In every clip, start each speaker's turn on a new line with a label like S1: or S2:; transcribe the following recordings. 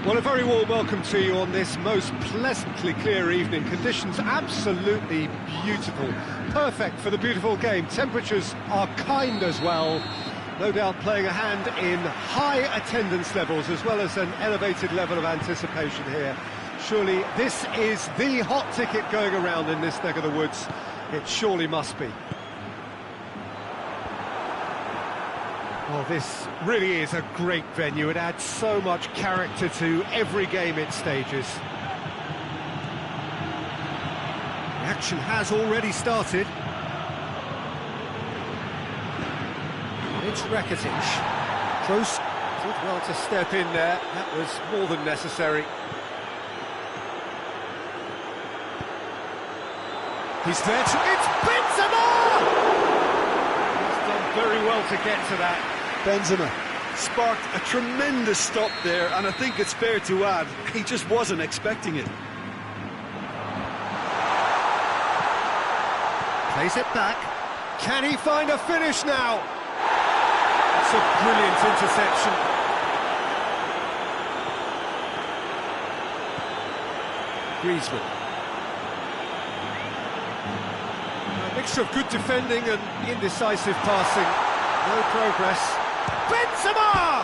S1: Well, a very warm welcome to you on this most pleasantly clear evening. Conditions absolutely beautiful. Perfect for the beautiful game. Temperatures are kind as well. No doubt playing a hand in high attendance levels as well as an elevated level of anticipation here. Surely this is the hot ticket going around in this neck of the woods. It surely must be. Well, this really is a great venue. It adds so much character to every game it stages. The action has already started. It's Rakitic. Close. Did well to step in there. That was more than necessary. He's there to... It's Benzema! He's done very well to get to that.
S2: Benzema sparked a tremendous stop there, and I think it's fair to add, he just wasn't expecting it.
S1: Plays it back. Can he find a finish now? It's a brilliant interception. Griezmann. A mixture of good defending and indecisive passing. No progress. Benzema!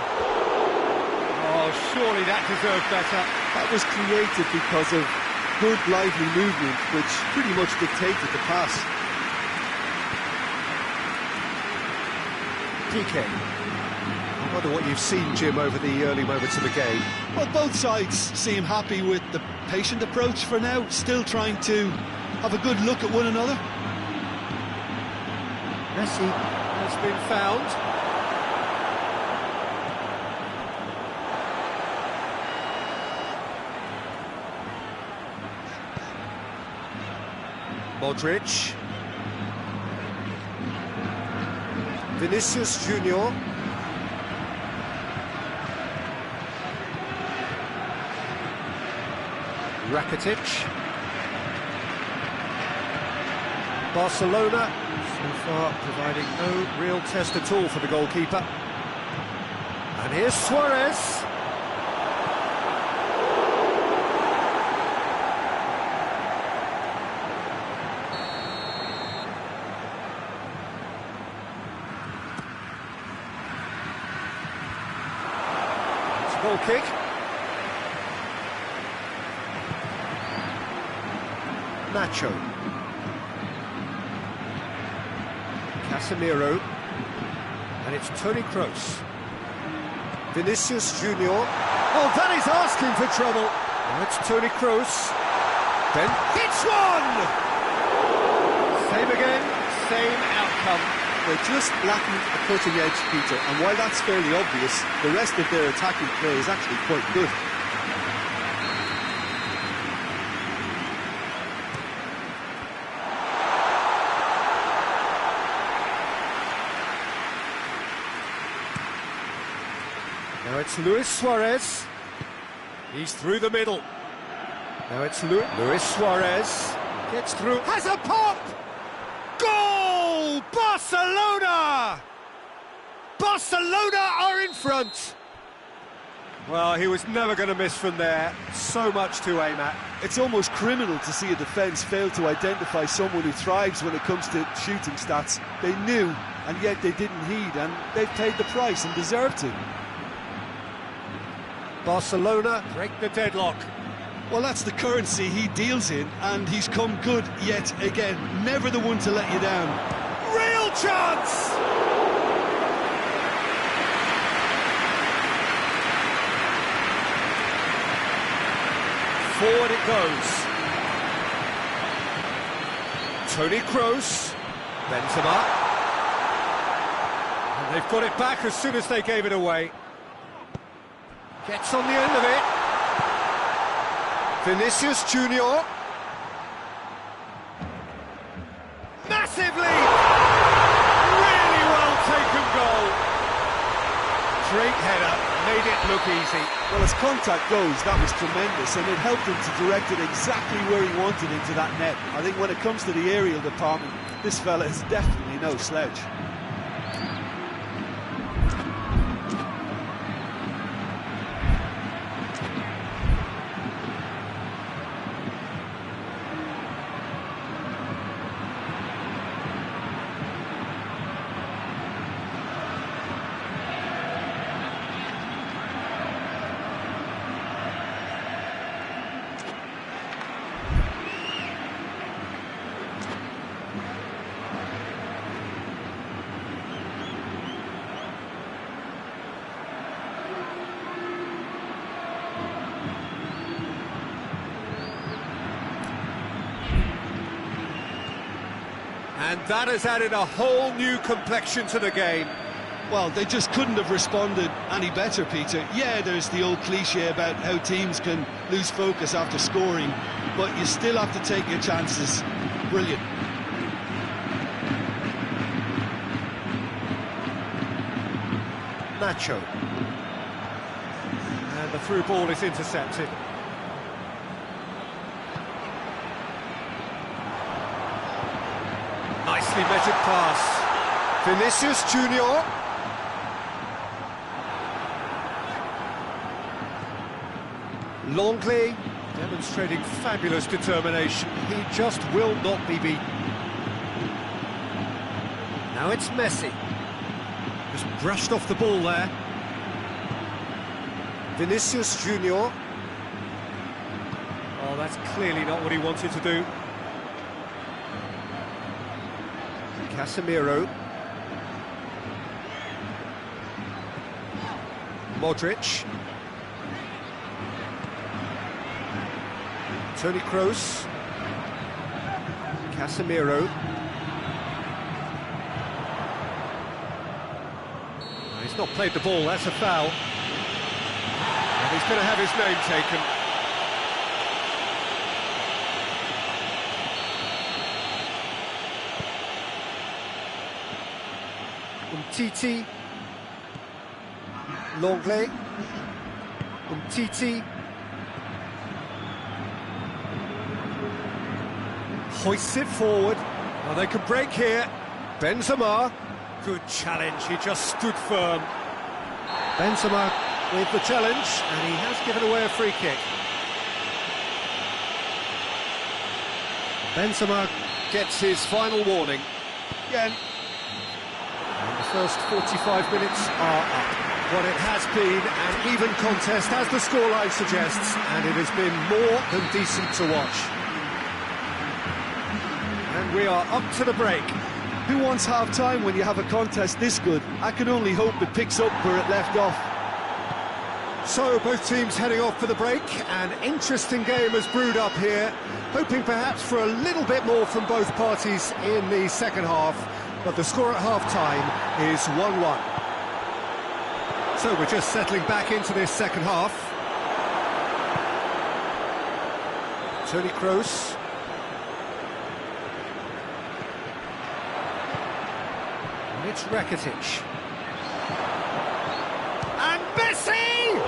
S1: Oh, surely that deserved better.
S2: That was created because of good, lively movement, which pretty much dictated the pass.
S1: PK. I wonder what you've seen, Jim, over the early moments of the game.
S2: Well, both sides seem happy with the patient approach for now, still trying to have a good look at one another.
S1: Messi has been found. Modric. Vinicius Junior. Rakitic. Barcelona, so far providing no real test at all for the goalkeeper. And here's Suarez. Goal kick. Nacho. Casemiro. And it's Toni Kroos. Vinicius Junior. Oh, that is asking for trouble. Now it's Toni Kroos. Then hits one! Same again, same outcome.
S2: They're just lacking a cutting edge, Peter, and while that's fairly obvious, the rest of their attacking play is actually quite good.
S1: Now it's Luis Suarez. He's through the middle. Now it's Luis Suarez. Gets through. Has a pop! Goal! Barcelona! Barcelona are in front. Well, he was never going to miss from there. So much to aim at.
S2: It's almost criminal to see a defence fail to identify someone who thrives when it comes to shooting stats. They knew, and yet they didn't heed, and they've paid the price and deserve to.
S1: Barcelona break the deadlock.
S2: Well, that's the currency he deals in, and he's come good yet again. Never the one to let you down.
S1: Real chance! Forward it goes. Toni Kroos. Benzema. And they've got it back as soon as they gave it away. Gets on the end of it. Vinicius Junior. Massive lead! Really well taken goal. Straight header, made it look easy.
S2: Well, as contact goes, that was tremendous, and it helped him to direct it exactly where he wanted into that net. I think when it comes to the aerial department, this fella is definitely no slouch.
S1: And that has added a whole new complexion to the game.
S2: Well, they just couldn't have responded any better, Peter. Yeah, there's the old cliche about how teams can lose focus after scoring, but you still have to take your chances. Brilliant.
S1: Nacho. And the through ball is intercepted. Nicely measured pass. Vinicius Junior. Longley demonstrating fabulous determination. He just will not be beaten. Now it's Messi. Just brushed off the ball there. Vinicius Junior. Oh, that's clearly not what he wanted to do. Casemiro. Modric. Toni Kroos. Casemiro. He's not played the ball, that's a foul. And he's going to have his name taken. Umtiti. Longley. Umtiti. Hoists it forward. Well, they can break here. Benzema. Good challenge, he just stood firm. Benzema with the challenge, and he has given away a free kick. Benzema gets his final warning. Again. And the first 45 minutes are up. What it has been an even contest, as the scoreline suggests, and it has been more than decent to watch. And we are up to the break.
S2: Who wants half-time when you have a contest this good? I can only hope it picks up where it left off.
S1: So both teams heading off for the break. An interesting game has brewed up here, hoping perhaps for a little bit more from both parties in the second half, but the score at half-time is 1-1. So we're just settling back into this second half. Toni Kroos. And it's Rakitic. And Messi!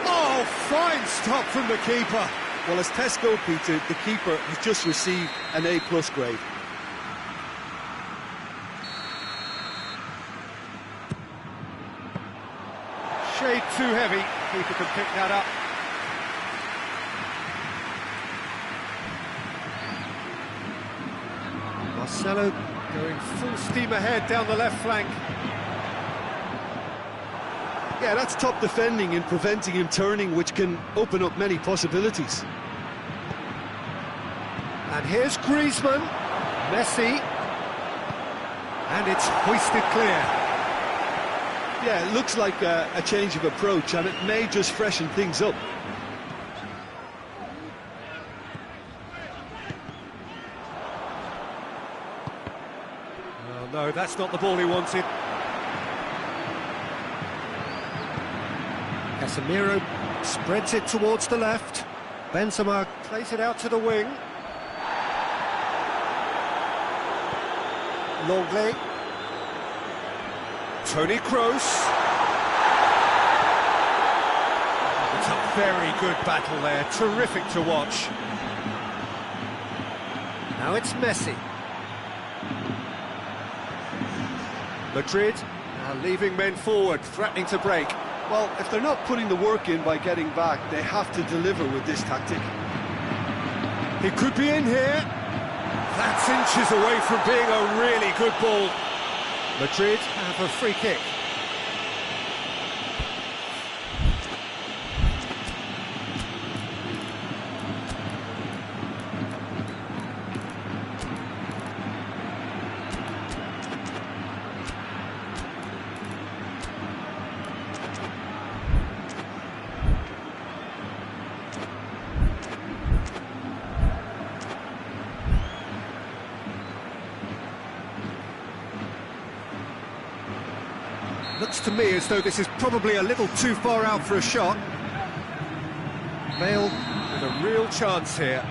S1: Oh, fine stop from the keeper.
S2: Well, as tests go, Peter, the keeper has just received an A+ grade.
S1: Shade too heavy. Keeper can pick that up. Marcelo going full steam ahead down the left flank.
S2: Yeah, that's top defending and preventing him turning, which can open up many possibilities.
S1: And here's Griezmann, Messi, and it's hoisted clear.
S2: Yeah, it looks like a change of approach, and it may just freshen things up.
S1: Oh, no, that's not the ball he wanted. Casemiro spreads it towards the left. Benzema plays it out to the wing. Longley. Toni Kroos. It's a very good battle there, terrific to watch. Now it's Messi. Madrid now leaving men forward, threatening to break.
S2: Well, if they're not putting the work in by getting back, they have to deliver with this tactic.
S1: He could be in here. That's inches away from being a really good ball. Madrid have a free kick. Looks to me as though this is probably a little too far out for a shot. Bale with a real chance here.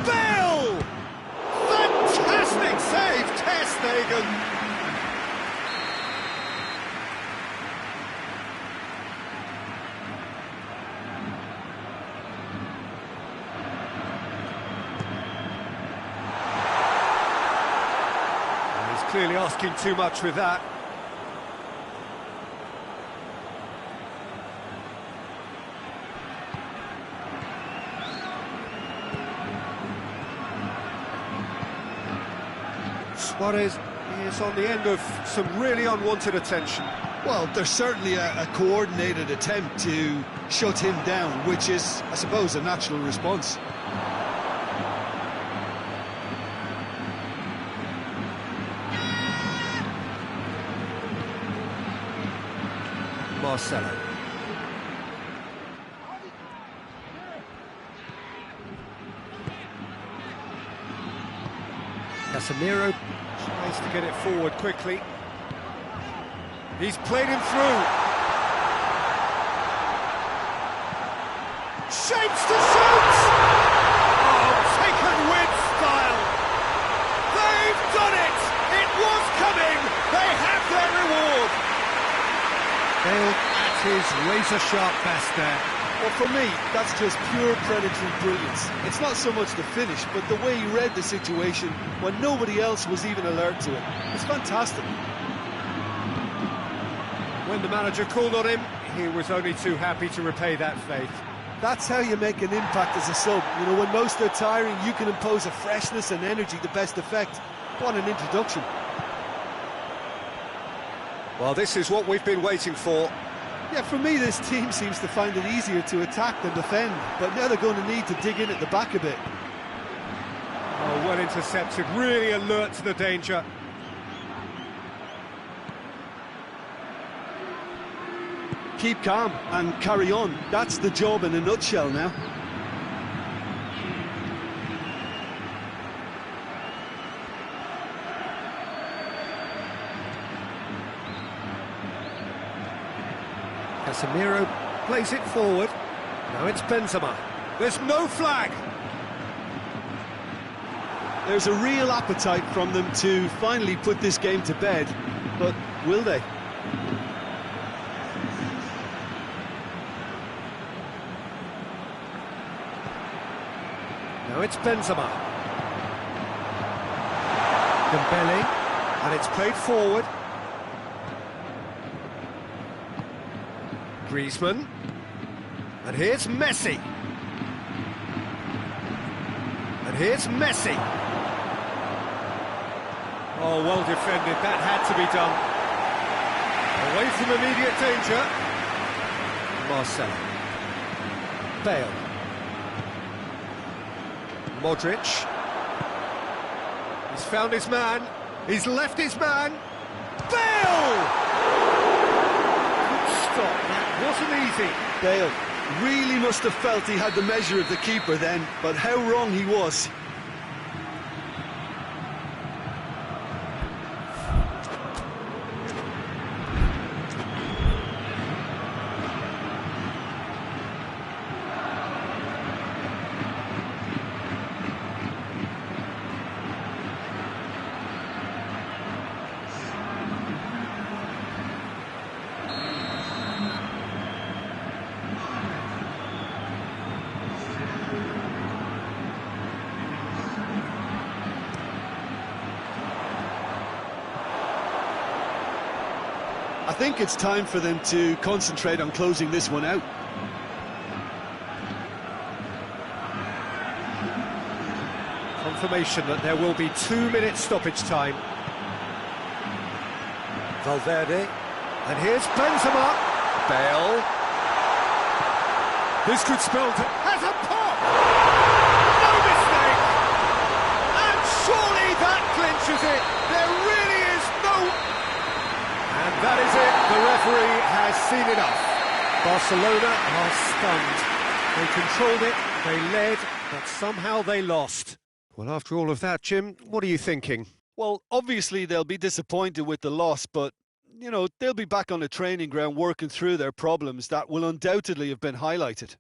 S1: Bale! Fantastic save, Ter Stegen! Clearly asking too much with that. Suarez is on the end of some really unwanted attention.
S2: Well, there's certainly a coordinated attempt to shut him down, which is, I suppose, a natural response.
S1: Marcelo. Casemiro tries to get it forward quickly. He's played him through. Shapes to shoot! Oh, taken with style. They've done it! It was coming! They have their reward! Bale at his razor-sharp best there.
S2: Well, for me, that's just pure predatory brilliance. It's not so much the finish, but the way he read the situation when nobody else was even alert to it. It's fantastic.
S1: When the manager called on him, he was only too happy to repay that faith.
S2: That's how you make an impact as a sub. You know, when most are tiring, you can impose a freshness and energy to best effect. What an introduction.
S1: Well, this is what we've been waiting for.
S2: Yeah, for me, this team seems to find it easier to attack than defend, but now they're going to need to dig in at the back a bit.
S1: Oh, well intercepted, really alert to the danger.
S2: Keep calm and carry on. That's the job in a nutshell now.
S1: Casemiro plays it forward. Now it's Benzema. There's no flag.
S2: There's a real appetite from them to finally put this game to bed, but will they?
S1: Now it's Benzema. Dembele, and it's played forward. Griezmann, and here's Messi. And here's Messi. Oh, well defended, that had to be done. Away from immediate danger. Marcelo. Bale. Modric. He's found his man. He's left his man. Bale! Stop, that wasn't easy.
S2: Bale really must have felt he had the measure of the keeper then, but how wrong he was. I think it's time for them to concentrate on closing this one out.
S1: Confirmation that there will be 2-minute stoppage time. Valverde, and here's Benzema. Bale. This could spell... has a pop! No mistake! And surely that clinches it! There really is no... And that is it, the referee has seen enough. Barcelona are stunned. They controlled it, they led, but somehow they lost. Well, after all of that, Jim, what are you thinking?
S2: Well, obviously they'll be disappointed with the loss, but, you know, they'll be back on the training ground working through their problems that will undoubtedly have been highlighted.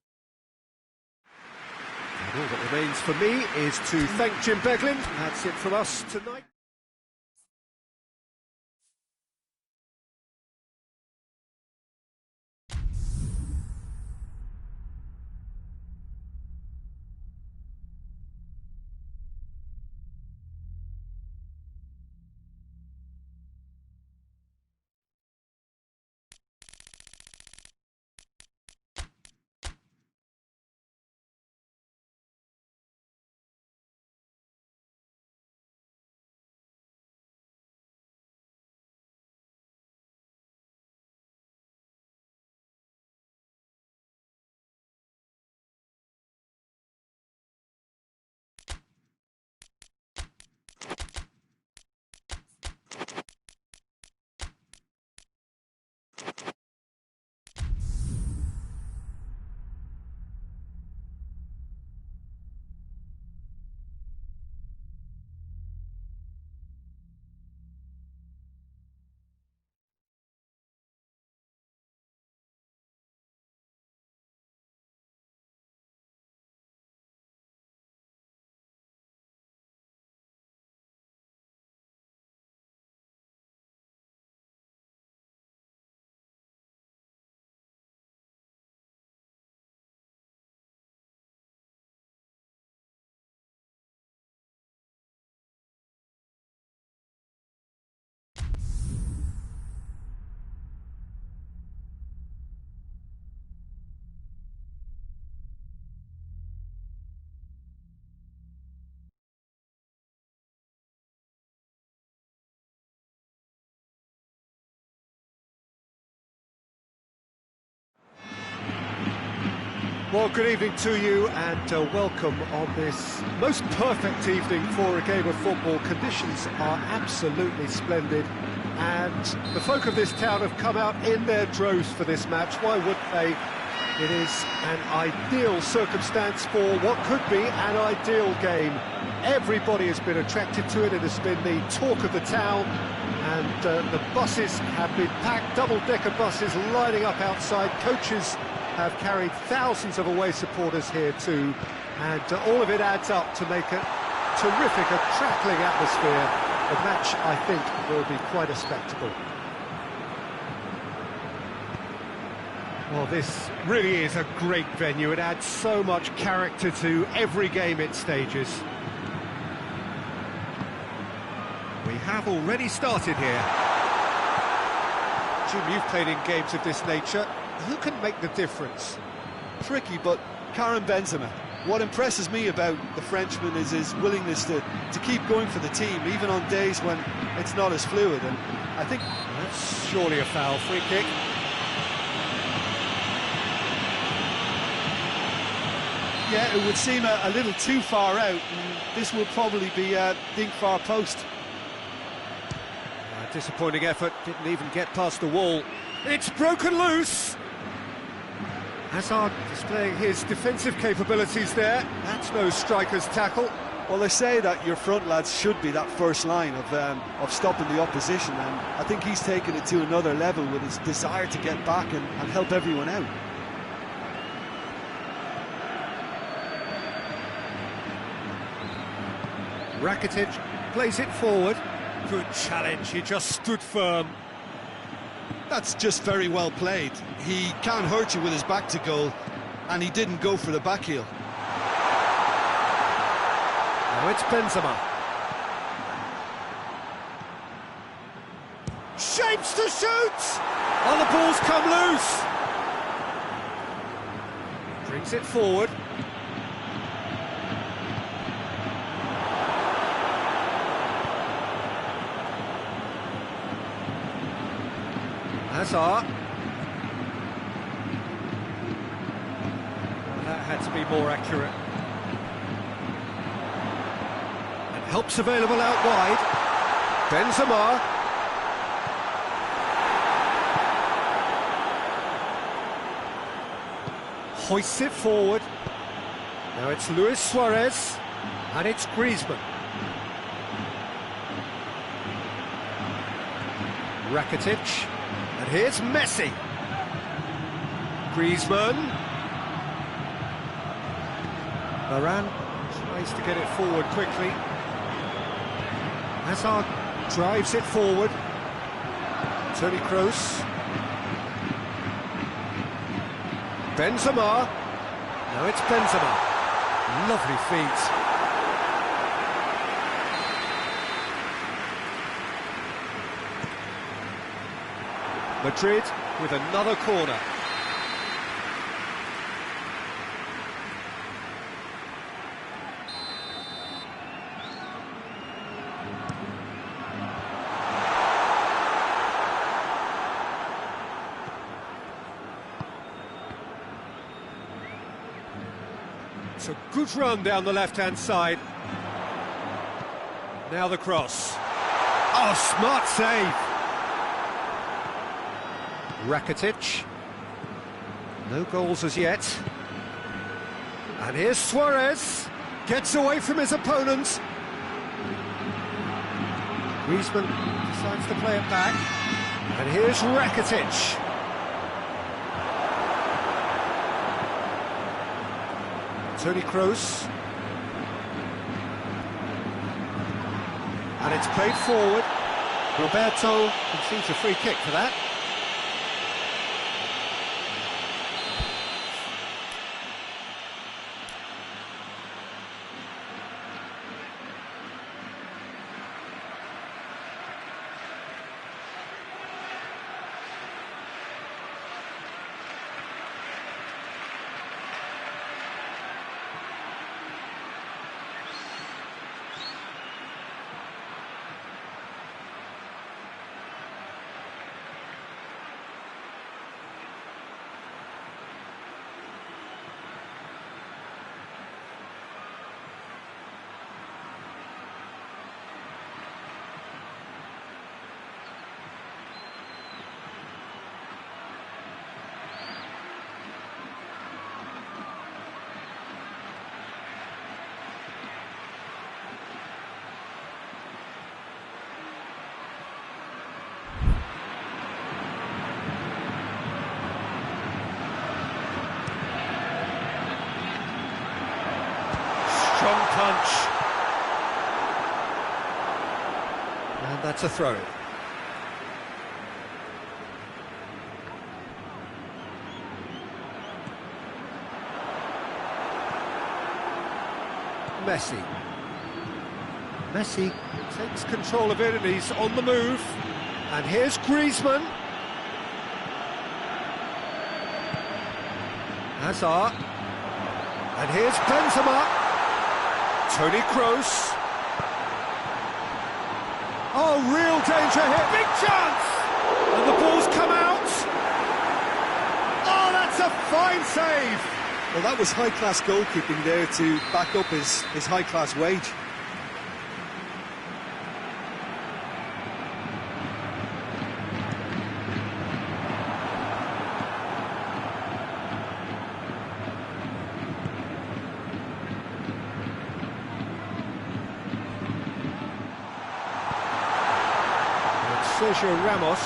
S1: And all that remains for me is to thank Jim Beglin. That's it from us tonight. Well, good evening to you and welcome on this most perfect evening for a game of football. Conditions are absolutely splendid and the folk of this town have come out in their droves for this match. Why wouldn't they? It is an ideal circumstance for what could be an ideal game. Everybody has been attracted to it. It has been the talk of the town and the buses have been packed, double-decker buses lining up outside. Coaches have carried thousands of away supporters here too, and all of it adds up to make a terrific, crackling atmosphere. The match, I think, will be quite a spectacle. Well, this really is a great venue. It adds so much character to every game it stages. We have already started here. Jim, you've played in games of this nature. Who can make the difference?
S2: Tricky, but Karim Benzema. What impresses me about the Frenchman is his willingness to keep going for the team, even on days when it's not as fluid. And I think
S1: that's surely a foul. Free kick.
S2: Yeah, it would seem a little too far out. And this will probably be think far post.
S1: Disappointing effort. Didn't even get past the wall. It's broken loose. Hazard displaying his defensive capabilities there. That's no striker's tackle.
S2: Well, they say that your front lads should be that first line of stopping the opposition, and I think he's taken it to another level with his desire to get back and help everyone out.
S1: Rakitic plays it forward. Good challenge, he just stood firm.
S2: That's just very well played. He can't hurt you with his back to goal, and he didn't go for the back heel.
S1: Now it's Benzema. Shapes to shoot! Oh, the ball's come loose! Brings it forward. Hazard. Well, that had to be more accurate. And help's available out wide. Benzema. Hoists it forward. Now it's Luis Suarez. And it's Griezmann. Rakitic. And here's Messi. Griezmann. Varane tries to get it forward quickly. Hazard drives it forward. Toni Kroos. Benzema. Now it's Benzema. Lovely feet. Madrid with another corner. It's a good run down the left-hand side. Now the cross. Oh, smart save. Rakitic. No goals as yet. And here's Suarez. Gets away from his opponent. Griezmann decides to play it back. And here's Rakitic. Toni Kroos. And it's played forward. Roberto concedes a free kick for that. strong punch. And that's a throw. Messi takes control of it and he's on the move. And here's Griezmann. Hazard. And here's Benzema. Toni Kroos. Oh, real danger here. Big chance! And the ball's come out. Oh, that's a fine save.
S2: Well, that was high-class goalkeeping there to back up his high-class wage.
S1: Sergio Ramos.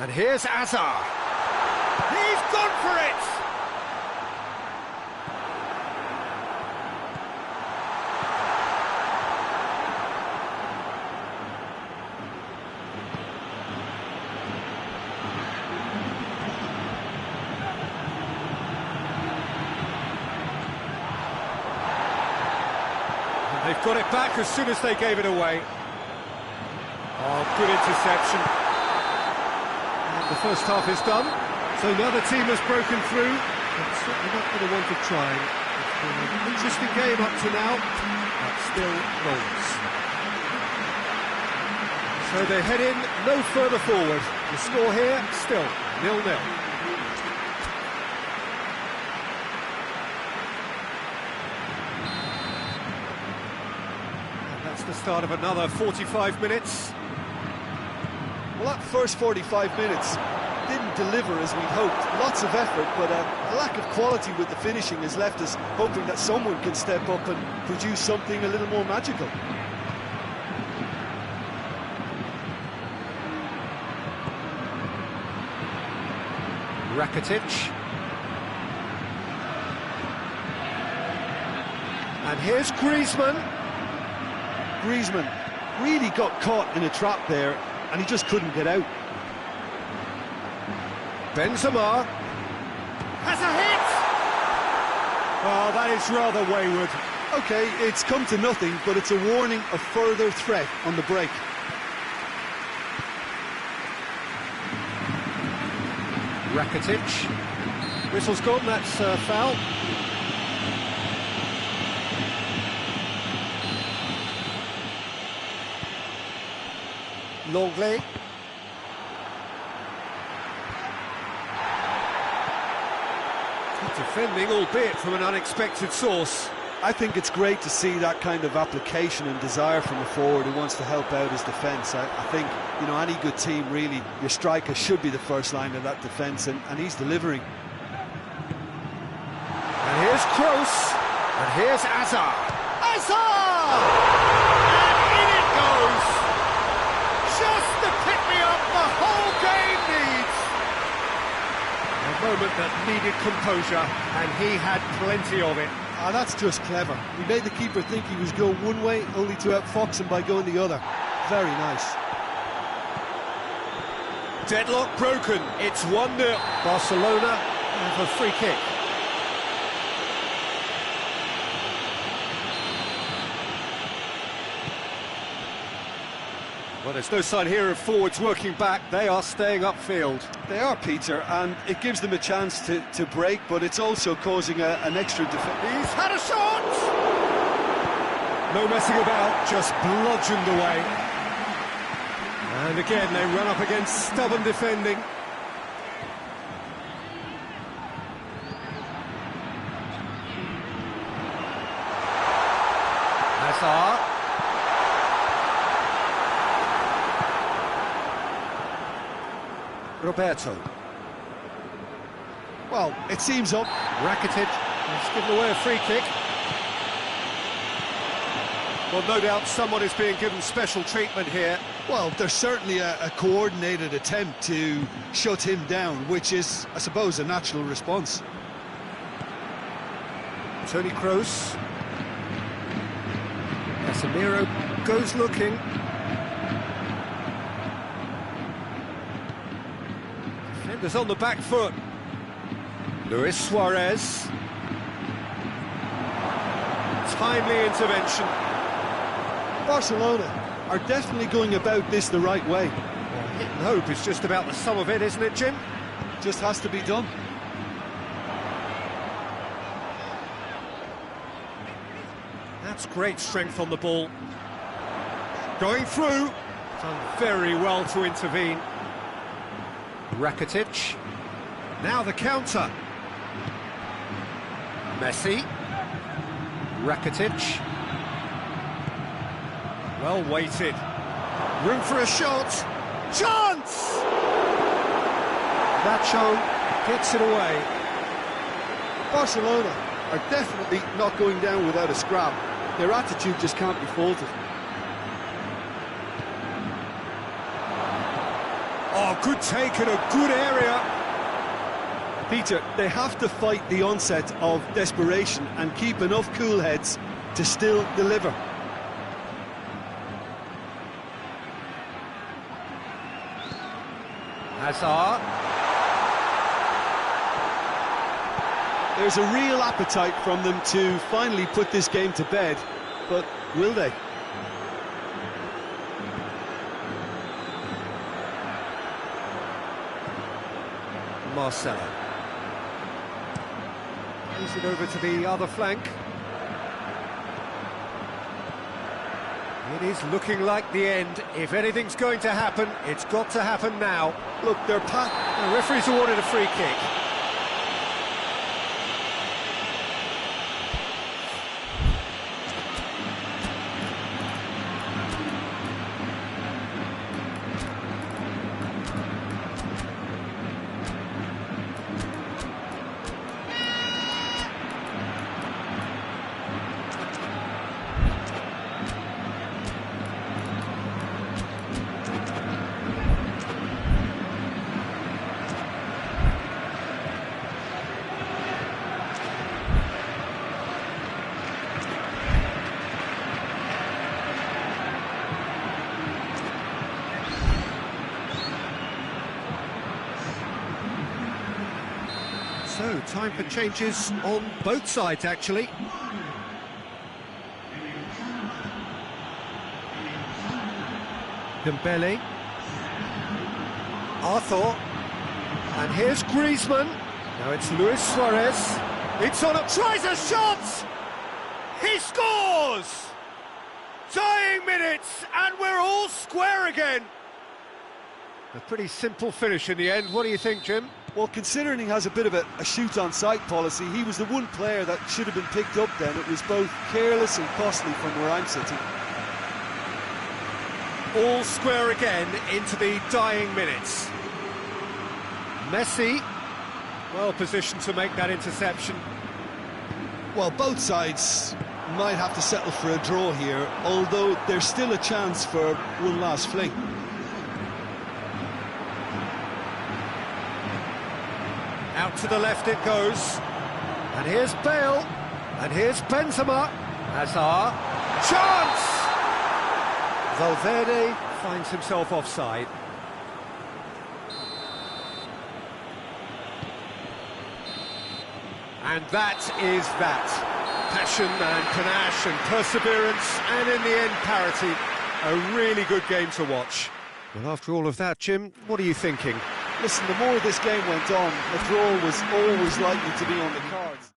S1: And here's Hazard. He's gone for it! They've got it back as soon as they gave it away. Oh, good interception. And the first half is done, so now the team has broken through. But certainly not going to want to try. It's been an interesting game up to now, but still goals. So they head in no further forward. The score here, still 0-0. The start of another 45 minutes.
S2: Well, that first 45 minutes didn't deliver as we'd hoped. Lots of effort, but a lack of quality with the finishing has left us hoping that someone can step up and produce something a little more magical.
S1: Rakitic. And here's Griezmann.
S2: Griezmann really got caught in a trap there, and he just couldn't get out.
S1: Benzema has a hit! Oh, that is rather wayward.
S2: OK, it's come to nothing, but it's a warning of further threat on the break.
S1: Rakitic. Whistle's gone, that's foul. Longley. Good defending, albeit from an unexpected source.
S2: I think it's great to see that kind of application and desire from a forward who wants to help out his defence. I think, you know, any good team, really, your striker should be the first line of that defence, and he's delivering.
S1: And here's Kroos. And here's Hazard. Hazard! And in it goes! Just the pick-me-up the whole game needs! A moment that needed composure, and he had plenty of it.
S2: Ah, that's just clever. He made the keeper think he was going one way, only to outfox him by going the other. Very nice.
S1: Deadlock broken. It's 1-0. Barcelona have a free kick. Well, there's no sign here of forwards working back. They are staying upfield.
S2: They are, Peter, and it gives them a chance to break, but it's also causing an extra defence.
S1: He's had a shot! No messing about, just bludgeoned away. And again, they run up against stubborn defending. Hazard. Roberto.
S2: Well, it seems up.
S1: Rakitic has given away a free kick. Well, no doubt someone is being given special treatment here.
S2: Well, there's certainly a coordinated attempt to shut him down, which is, I suppose, a natural response.
S1: Tony Kroos. Casemiro goes looking. Defenders on the back foot. Luis Suarez. Timely intervention.
S2: Barcelona are definitely going about this the right way.
S1: Well, hit and hope is just about the sum of it, isn't it, Jim?
S2: Just has to be done.
S1: That's great strength on the ball. Going through. Done very well to intervene. Rakitic. Now the counter. Messi. Rakitic. Well weighted. Room for a shot. Chance! Nacho gets it away.
S2: Barcelona are definitely not going down without a scrap. Their attitude just can't be faulted.
S1: Oh, good take in a good area.
S2: Peter, they have to fight the onset of desperation and keep enough cool heads to still deliver.
S1: Hazard.
S2: There's a real appetite from them to finally put this game to bed, but will they?
S1: Marcelo. Plays it over to the other flank. It is looking like the end. If anything's going to happen, it's got to happen now.
S2: Look, the
S1: referee's awarded a free kick. So, time for changes on both sides, actually. Dembele. Arthur. And here's Griezmann. Now it's Luis Suarez. It's on up, tries a shot! He scores! Dying minutes, and we're all square again. A pretty simple finish in the end. What do you think, Jim?
S2: Well, considering he has a bit of a shoot-on-sight policy, he was the one player that should have been picked up then. It was both careless and costly from where I'm sitting.
S1: All square again into the dying minutes. Messi, well positioned to make that interception.
S2: Well, both sides might have to settle for a draw here, although there's still a chance for one last fling.
S1: Out to the left it goes. And here's Bale. And here's Benzema. Hazard. Chance! Valverde finds himself offside. And that is that. Passion and panache and perseverance, and in the end, parity. A really good game to watch. Well, after all of that, Jim, what are you thinking?
S2: Listen, the more this game went on, a draw was always likely to be on the cards.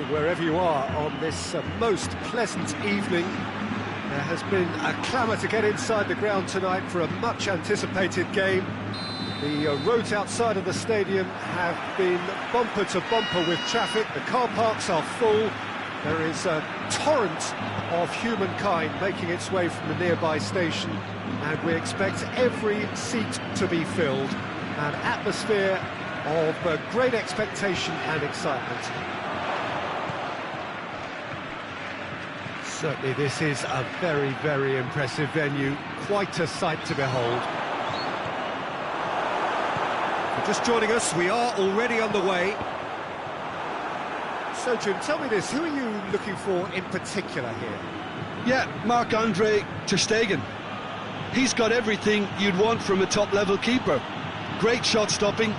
S1: evening, wherever you are, on this most pleasant evening. There has been a clamour to get inside the ground tonight for a much-anticipated game. The roads outside of the stadium have been bumper to bumper with traffic. The car parks are full. There is a torrent of humankind making its way from the nearby station, and we expect every seat to be filled. An atmosphere of great expectation and excitement. Certainly this is a very, very impressive venue. Quite a sight to behold. For just joining us, we are already underway. So, Jim, tell me this, who are you looking for in particular here?
S2: Yeah, Marc-Andre ter Stegen. He's got everything you'd want from a top-level keeper. Great shot-stopping,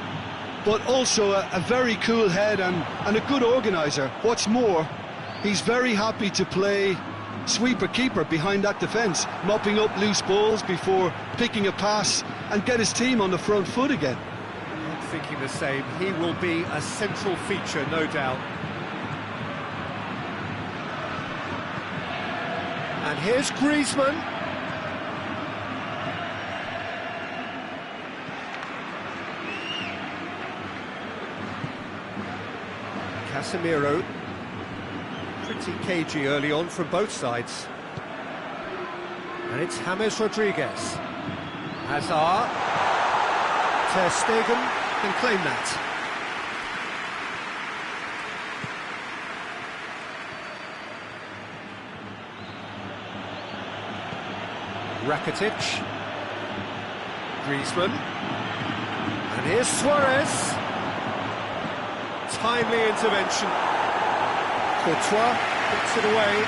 S2: but also a very cool head and a good organiser. What's more, he's very happy to play sweeper-keeper behind that defence, mopping up loose balls before picking a pass and get his team on the front foot again.
S1: I'm thinking the same. He will be a central feature, no doubt. And here's Griezmann. Casemiro. Pretty cagey early on from both sides. And it's James Rodriguez. Hazard. Ter Stegen can claim that. Rakitic. Griezmann. And here's Suarez. Timely intervention. Courtois puts it away.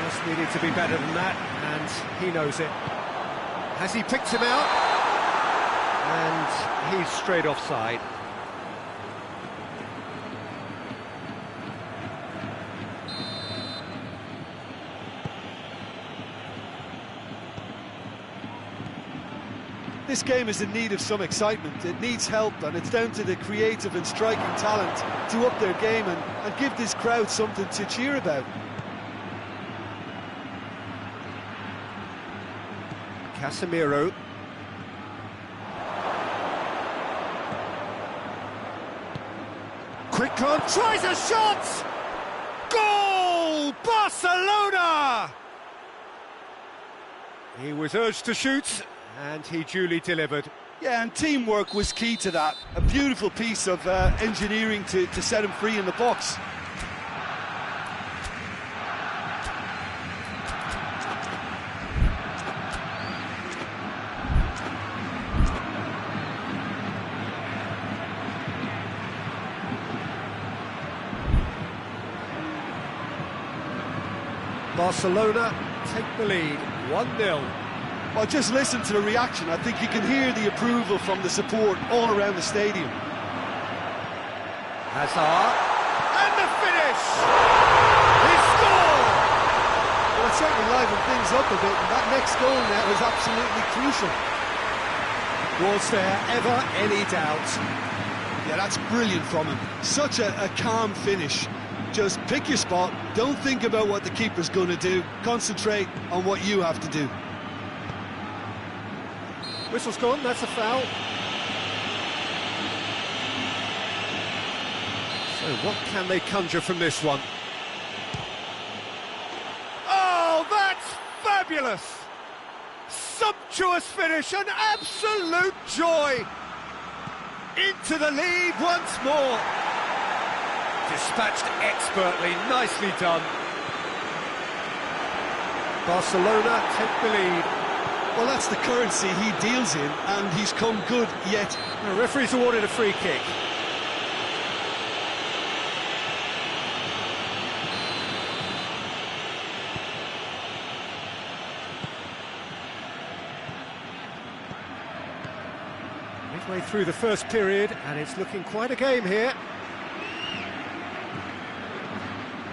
S1: Just needed to be better than that, and he knows it. Has he picked him out? And he's straight offside.
S2: This game is in need of some excitement. It needs help, and it's down to the creative and striking talent to up their game and give this crowd something to cheer about.
S1: Casemiro. Quick on, tries a shot! Goal! Barcelona! He was urged to shoot, and he duly delivered.
S2: Yeah, and teamwork was key to that. A beautiful piece of engineering to set him free in the box.
S1: Barcelona take the lead, 1-0.
S2: Well, just listen to the reaction. I think you can hear the approval from the support all around the stadium.
S1: Hazard, and the finish! He scored!
S2: Well, it certainly livened things up a bit, and that next goal now is absolutely crucial.
S1: Was there ever any doubt?
S2: Yeah, that's brilliant from him. Such a calm finish. Just pick your spot, don't think about what the keeper's going to do, concentrate on what you have to do.
S1: Whistle's gone, that's a foul. So what can they conjure from this one? Oh, that's fabulous! Sumptuous finish, an absolute joy! Into the lead once more. Dispatched expertly, nicely done. Barcelona take the lead.
S2: Well, that's the currency he deals in, and he's come good yet.
S1: The referee's awarded a free kick. Midway through the first period, and it's looking quite a game here.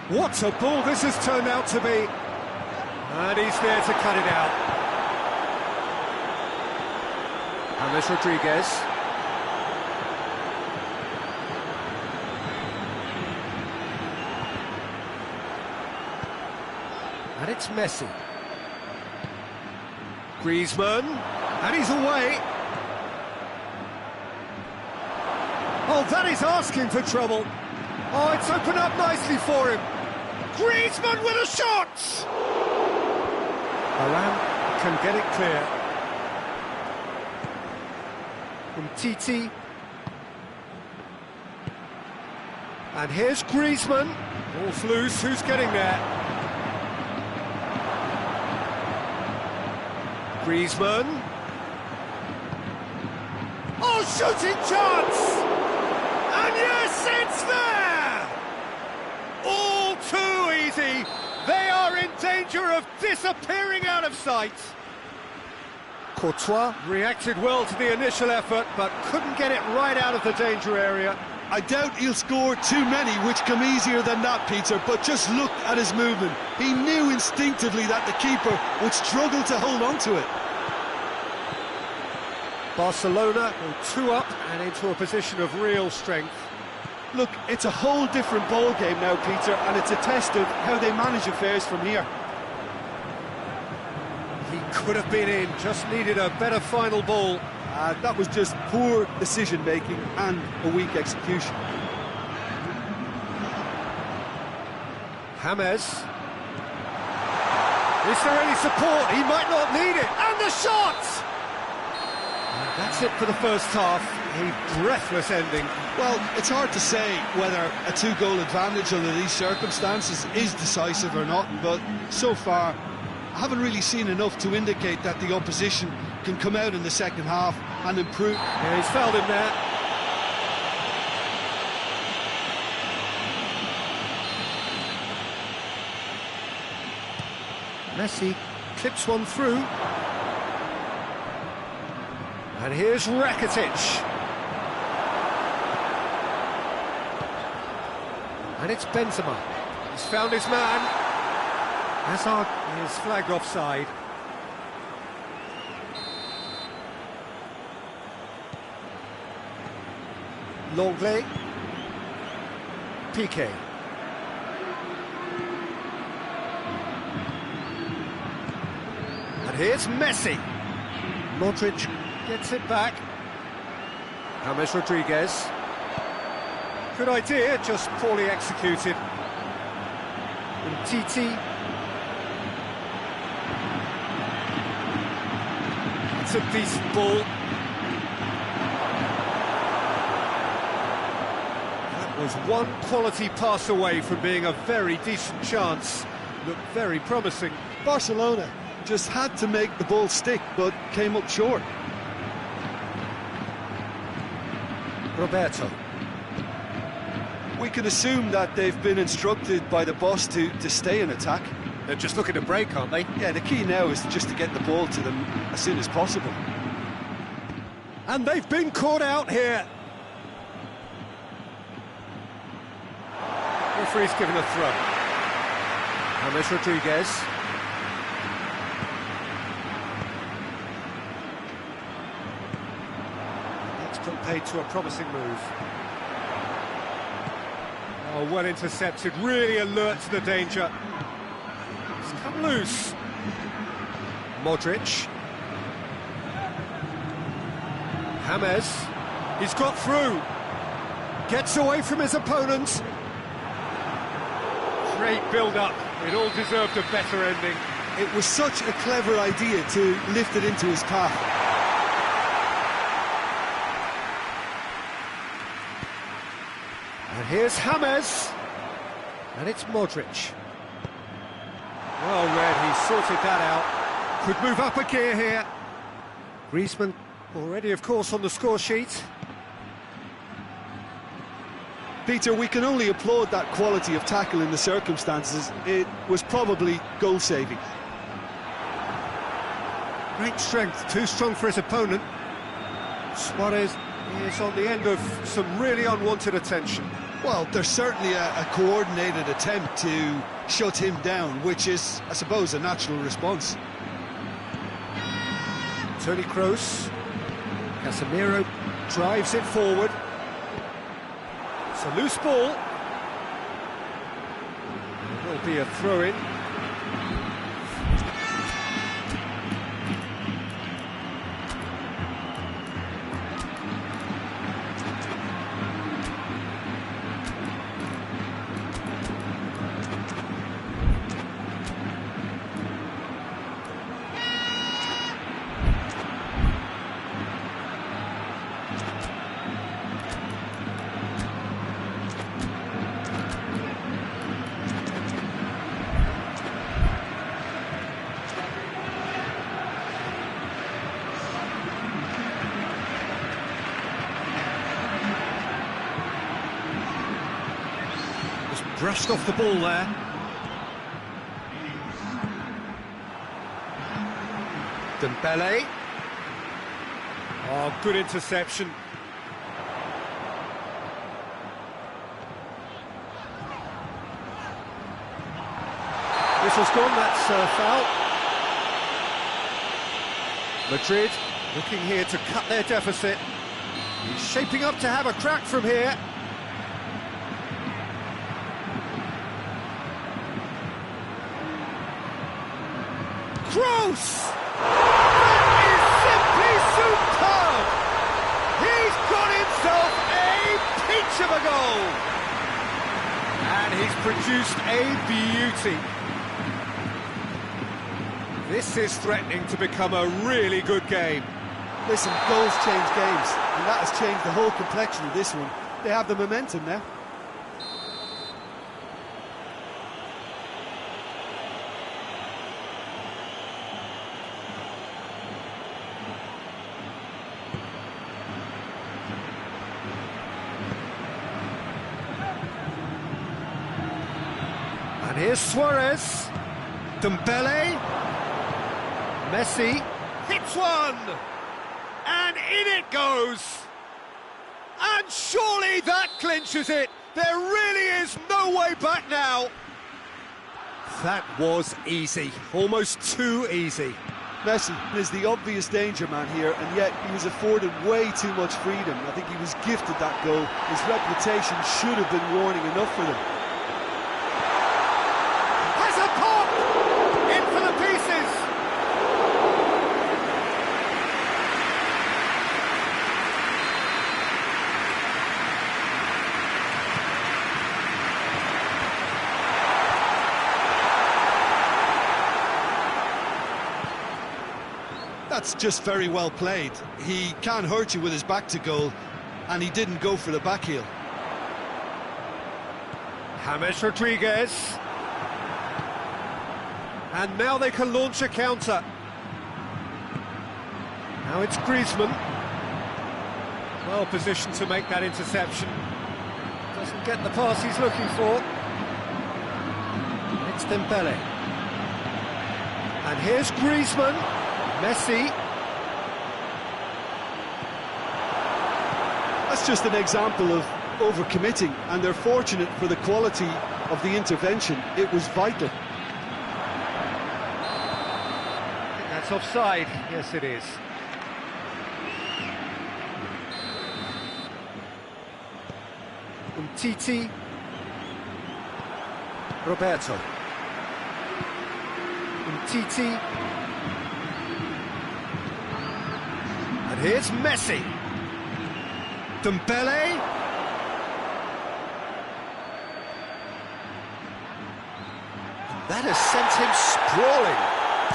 S1: What a ball this has turned out to be. And he's there to cut it out. James Rodriguez. And it's Messi. Griezmann, and he's away. Oh, that is asking for trouble. Oh, it's opened up nicely for him. Griezmann with a shot! Alan can get it clear. From Titi. And here's Griezmann. Ball's loose, who's getting there? Griezmann. Oh, shooting chance! And yes, it's there! All too easy. They are in danger of disappearing out of sight. Courtois reacted well to the initial effort, but couldn't get it right out of the danger area.
S2: I doubt he'll score too many, which come easier than that, Peter, but just look at his movement. He knew instinctively that the keeper would struggle to hold on to it.
S1: Barcelona go 2 up and into a position of real strength.
S2: Look, it's a whole different ball game now, Peter, and it's a test of how they manage affairs from here.
S1: He could have been in, just needed a better final ball.
S2: That was just poor decision-making and a weak execution.
S1: James. Is there any support? He might not need it. And the shot! And that's it for the first half. A breathless ending.
S2: Well, it's hard to say whether a 2-goal advantage under these circumstances is decisive or not, but so far I haven't really seen enough to indicate that the opposition can come out in the second half and improve.
S1: Yeah, he's fouled him there. Messi clips one through. And here's Rakitic. And it's Benzema. He's found his man. Hazard is flagged offside. Longley. Piqué. And here's Messi. Modric gets it back. James Rodriguez. Good idea, just poorly executed. And Titi. It's a decent ball. That was one quality pass away from being a very decent chance. Looked very promising.
S2: Barcelona just had to make the ball stick, but came up short.
S1: Roberto.
S2: We can assume that they've been instructed by the boss to stay in attack.
S1: They're just looking to break, aren't they?
S2: Yeah, the key now is just to get the ball to them as soon as possible.
S1: And they've been caught out here. Referee's given a throw. James Rodriguez. That's put paid to a promising move. Oh, well intercepted, really alert to the danger. It's come loose. Modric. James. He's got through. Gets away from his opponent. Great build-up. It all deserved a better ending.
S2: It was such a clever idea to lift it into his path.
S1: And here's James. And it's Modric. Well read, he sorted that out. Could move up a gear here. Griezmann already, of course, on the score sheet.
S2: Peter, we can only applaud that quality of tackle in the circumstances. It was probably goal-saving.
S1: Great strength, too strong for his opponent. Suarez is on the end of some really unwanted attention.
S2: Well, there's certainly a coordinated attempt to shut him down, which is, I suppose, a natural response.
S1: Toni Kroos. Casemiro drives it forward. It's a loose ball. It will be a throw-in. Just brushed off the ball there. Dembele. Oh, good interception. Whistle's gone, that's foul. Madrid looking here to cut their deficit. He's shaping up to have a crack from here. Gross! That is simply superb! He's got himself a peach of a goal! And he's produced a beauty. This is threatening to become a really good game.
S2: Listen, goals change games, and that has changed the whole complexion of this one. They have the momentum now.
S1: And here's Suarez. Dembele. Messi hits one, and in it goes. And surely that clinches it. There really is no way back now. That was easy, almost too easy.
S2: Messi is the obvious danger man here, and yet he was afforded way too much freedom. I think he was gifted that goal. His reputation should have been warning enough for them.
S1: Has a pop! In for the pieces!
S2: That's just very well played. He can hurt you with his back to goal, and he didn't go for the back heel.
S1: James Rodriguez. And now they can launch a counter. Now it's Griezmann. Well positioned to make that interception. Doesn't get the pass he's looking for. It's Dembele. And here's Griezmann. Messi.
S2: That's just an example of overcommitting, and they're fortunate for the quality of the intervention. It was vital.
S1: That's offside. Yes, it is. Umtiti. Roberto. Umtiti. And here's Messi. Dembele. That has sent him sprawling.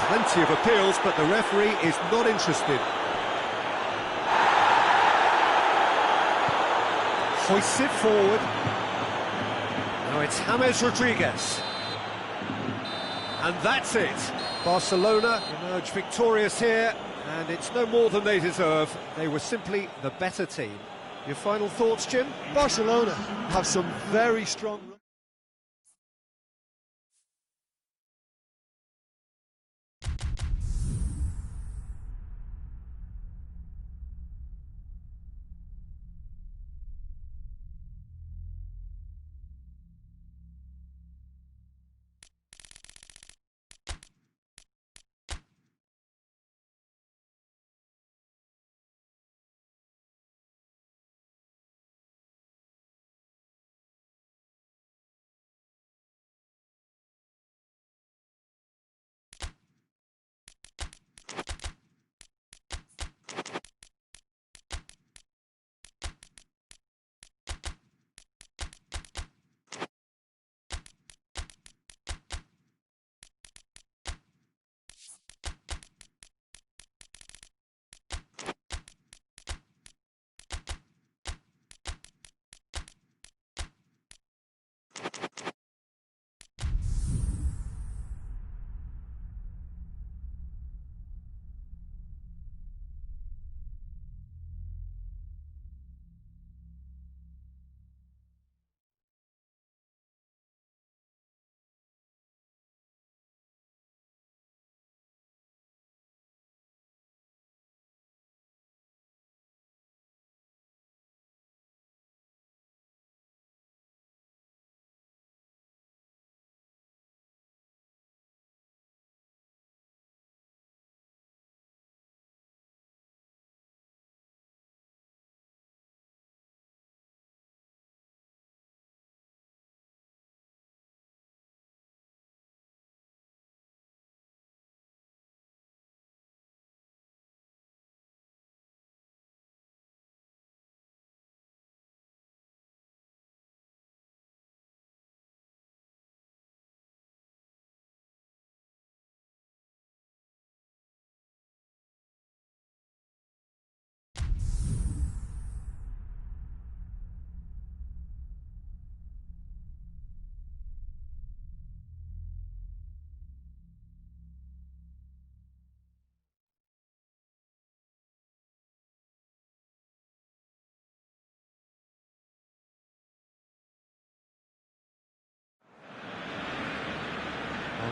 S1: Plenty of appeals, but the referee is not interested. Hoists it forward. Now it's James Rodriguez. And that's it. Barcelona emerge victorious here. And it's no more than they deserve. They were simply the better team. Your final thoughts, Jim?
S2: Barcelona have some very strong...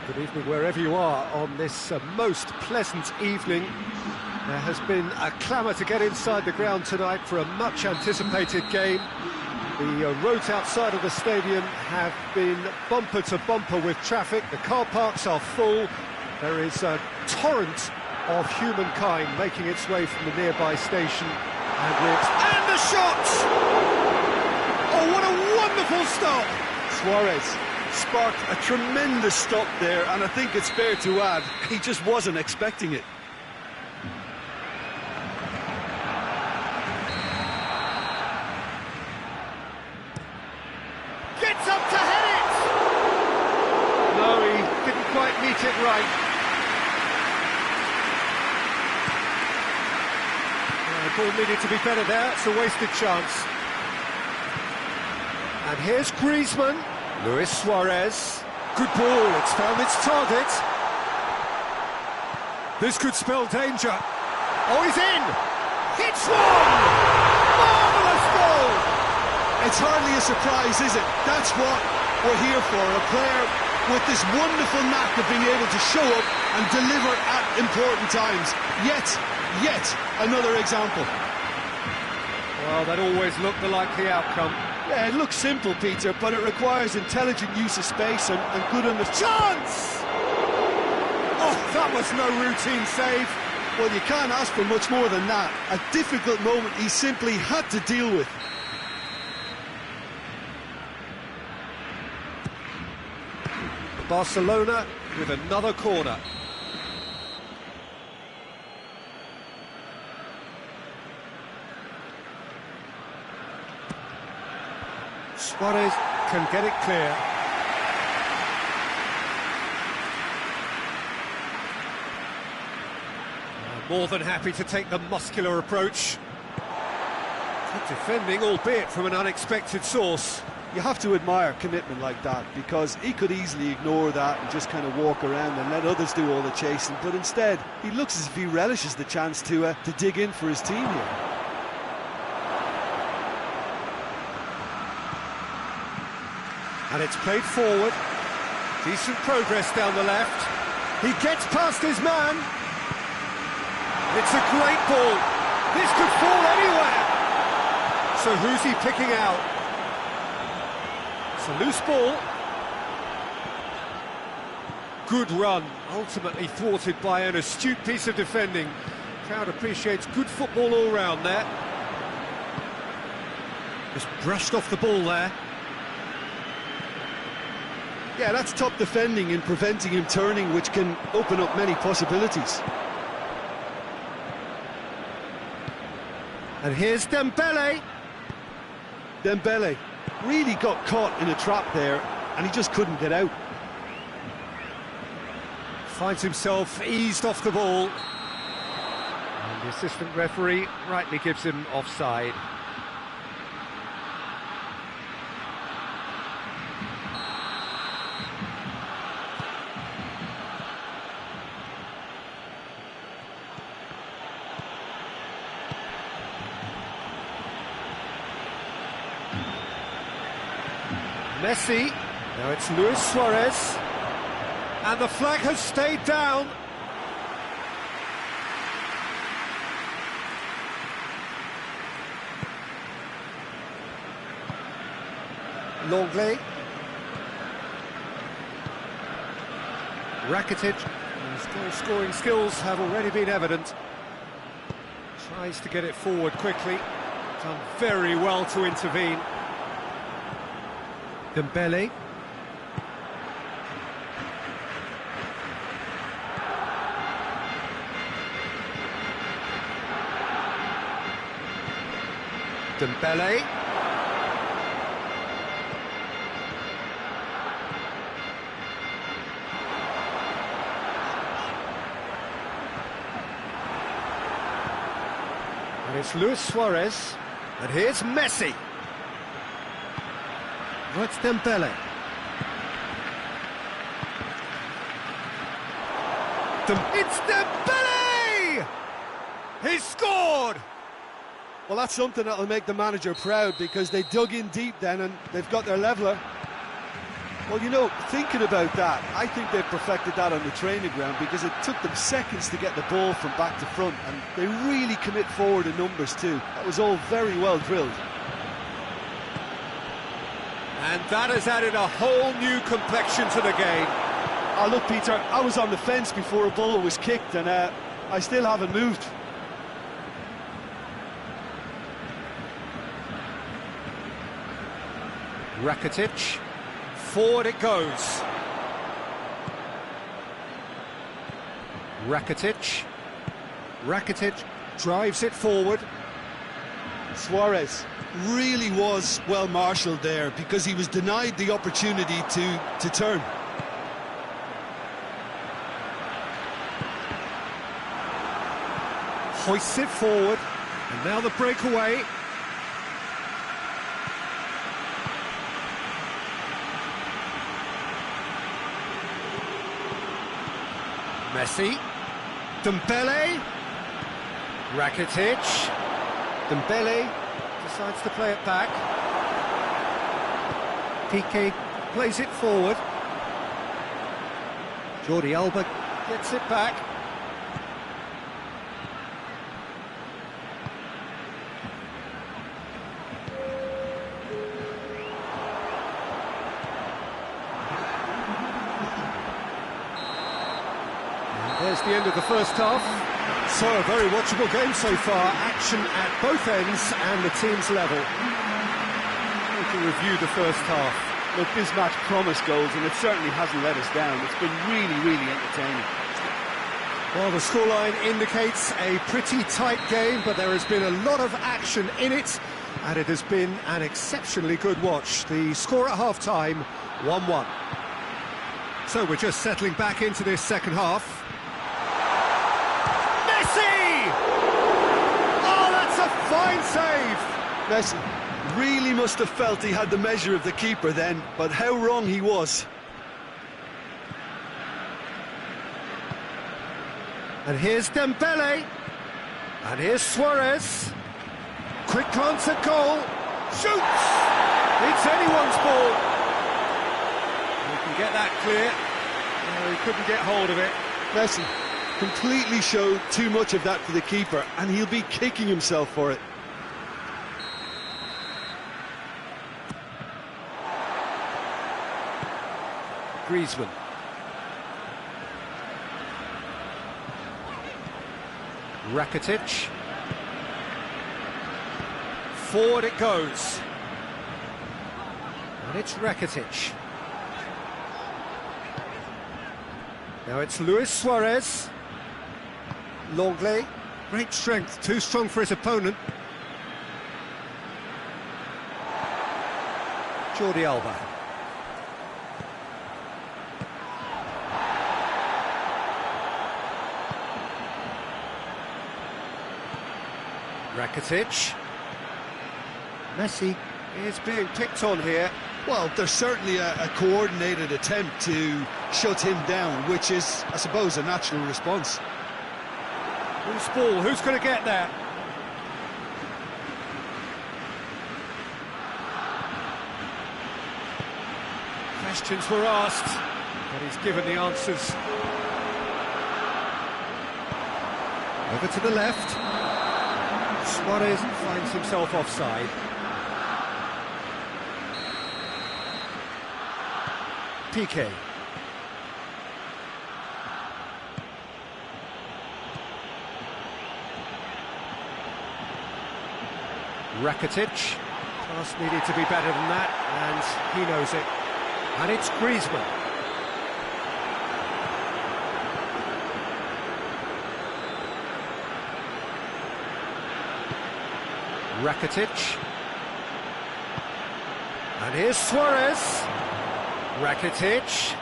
S1: Good evening wherever you are on this most pleasant evening. There has been a clamour to get inside the ground tonight for a much-anticipated game. The roads outside of the stadium have been bumper to bumper with traffic. The car parks are full. There is a torrent of humankind making its way from the nearby station. And the shot! Oh, what a wonderful stop!
S2: Suarez sparked a tremendous stop there, and I think it's fair to add, he just wasn't expecting it.
S1: Gets up to head it! No, he didn't quite meet it right. The ball needed to be better there, it's a wasted chance. And here's Griezmann. Luis Suarez. Good ball, it's found its target. This could spell danger. Oh, he's in! Hits one! Marvellous goal!
S2: It's hardly a surprise, is it? That's what we're here for, a player with this wonderful knack of being able to show up and deliver at important times. Yet another example.
S1: Well, that always looked the likely outcome.
S2: Yeah, it looks simple, Peter, but it requires intelligent use of space and good understanding.
S1: Chance! Oh, that was no routine save.
S2: Well, you can't ask for much more than that. A difficult moment he simply had to deal with.
S1: Barcelona with another corner. Suarez can get it clear. More than happy to take the muscular approach. Good defending, albeit from an unexpected source.
S2: You have to admire commitment like that, because he could easily ignore that and just kind of walk around and let others do all the chasing, but instead he looks as if he relishes the chance to dig in for his team here.
S1: And it's played forward. Decent progress down the left. He gets past his man. It's a great ball. This could fall anywhere. So who's he picking out? It's a loose ball. Good run, ultimately thwarted by an astute piece of defending. Crowd appreciates good football all round there. Just brushed off the ball there.
S2: Yeah, that's top defending in preventing him turning, which can open up many possibilities.
S1: And here's Dembele.
S2: Dembele really got caught in a trap there, and he just couldn't get out.
S1: Finds himself eased off the ball. And the assistant referee rightly gives him offside. Messi, now it's Luis Suarez, and the flag has stayed down. Longley, Rakitic, his scoring skills have already been evident. Tries to get it forward quickly, done very well to intervene. Dembele. Dembele. And it's Luis Suarez. And here's Messi. It's Dembele. It's Dembele! He scored!
S2: Well, that's something that'll make the manager proud, because they dug in deep then and they've got their leveller. Well, you know, thinking about that, I think they've perfected that on the training ground because it took them seconds to get the ball from back to front, and they really commit forward in numbers too. That was all very well drilled.
S1: And that has added a whole new complexion to the game.
S2: Oh, look, Peter, I was on the fence before a ball was kicked, and I still haven't moved.
S1: Rakitic, forward it goes. Rakitic drives it forward.
S2: Suarez really was well marshalled there because he was denied the opportunity to turn.
S1: Hoists it forward, and now the breakaway. Messi, Dembele, Rakitic, Dembele decides to play it back. Piqué plays it forward. Jordi Alba gets it back. There's the end of the first half. So a very watchable game so far. Action at both ends and the team's level. We can review the first half.
S2: Look, this match promised goals, and it certainly hasn't let us down. It's been really, really entertaining.
S1: Well, the scoreline indicates a pretty tight game, but there has been a lot of action in it, and it has been an exceptionally good watch. The score at half-time, 1-1. So we're just settling back into this second half. Oh, that's a fine save!
S2: Messi really must have felt he had the measure of the keeper then, but how wrong he was.
S1: And here's Dembele. And here's Suarez. Quick glance at goal. Shoots! It's anyone's ball. He can get that clear. No, he couldn't get hold of it.
S2: Messi completely showed too much of that for the keeper, and he'll be kicking himself for it.
S1: Griezmann. Rakitic. Forward it goes. And it's Rakitic. Now it's Luis Suarez. Longley, great strength, too strong for his opponent. Jordi Alba. Rakitic. Messi is being picked on here.
S2: Well, there's certainly a coordinated attempt to shut him down, which is, I suppose, a natural response.
S1: Loose ball, who's going to get there? Questions were asked, but he's given the answers. Over to the left. Suarez finds himself offside. Piqué. Rakitic. Pass needed to be better than that, and he knows it. And it's Griezmann. Rakitic. And here's Suarez. Rakitic.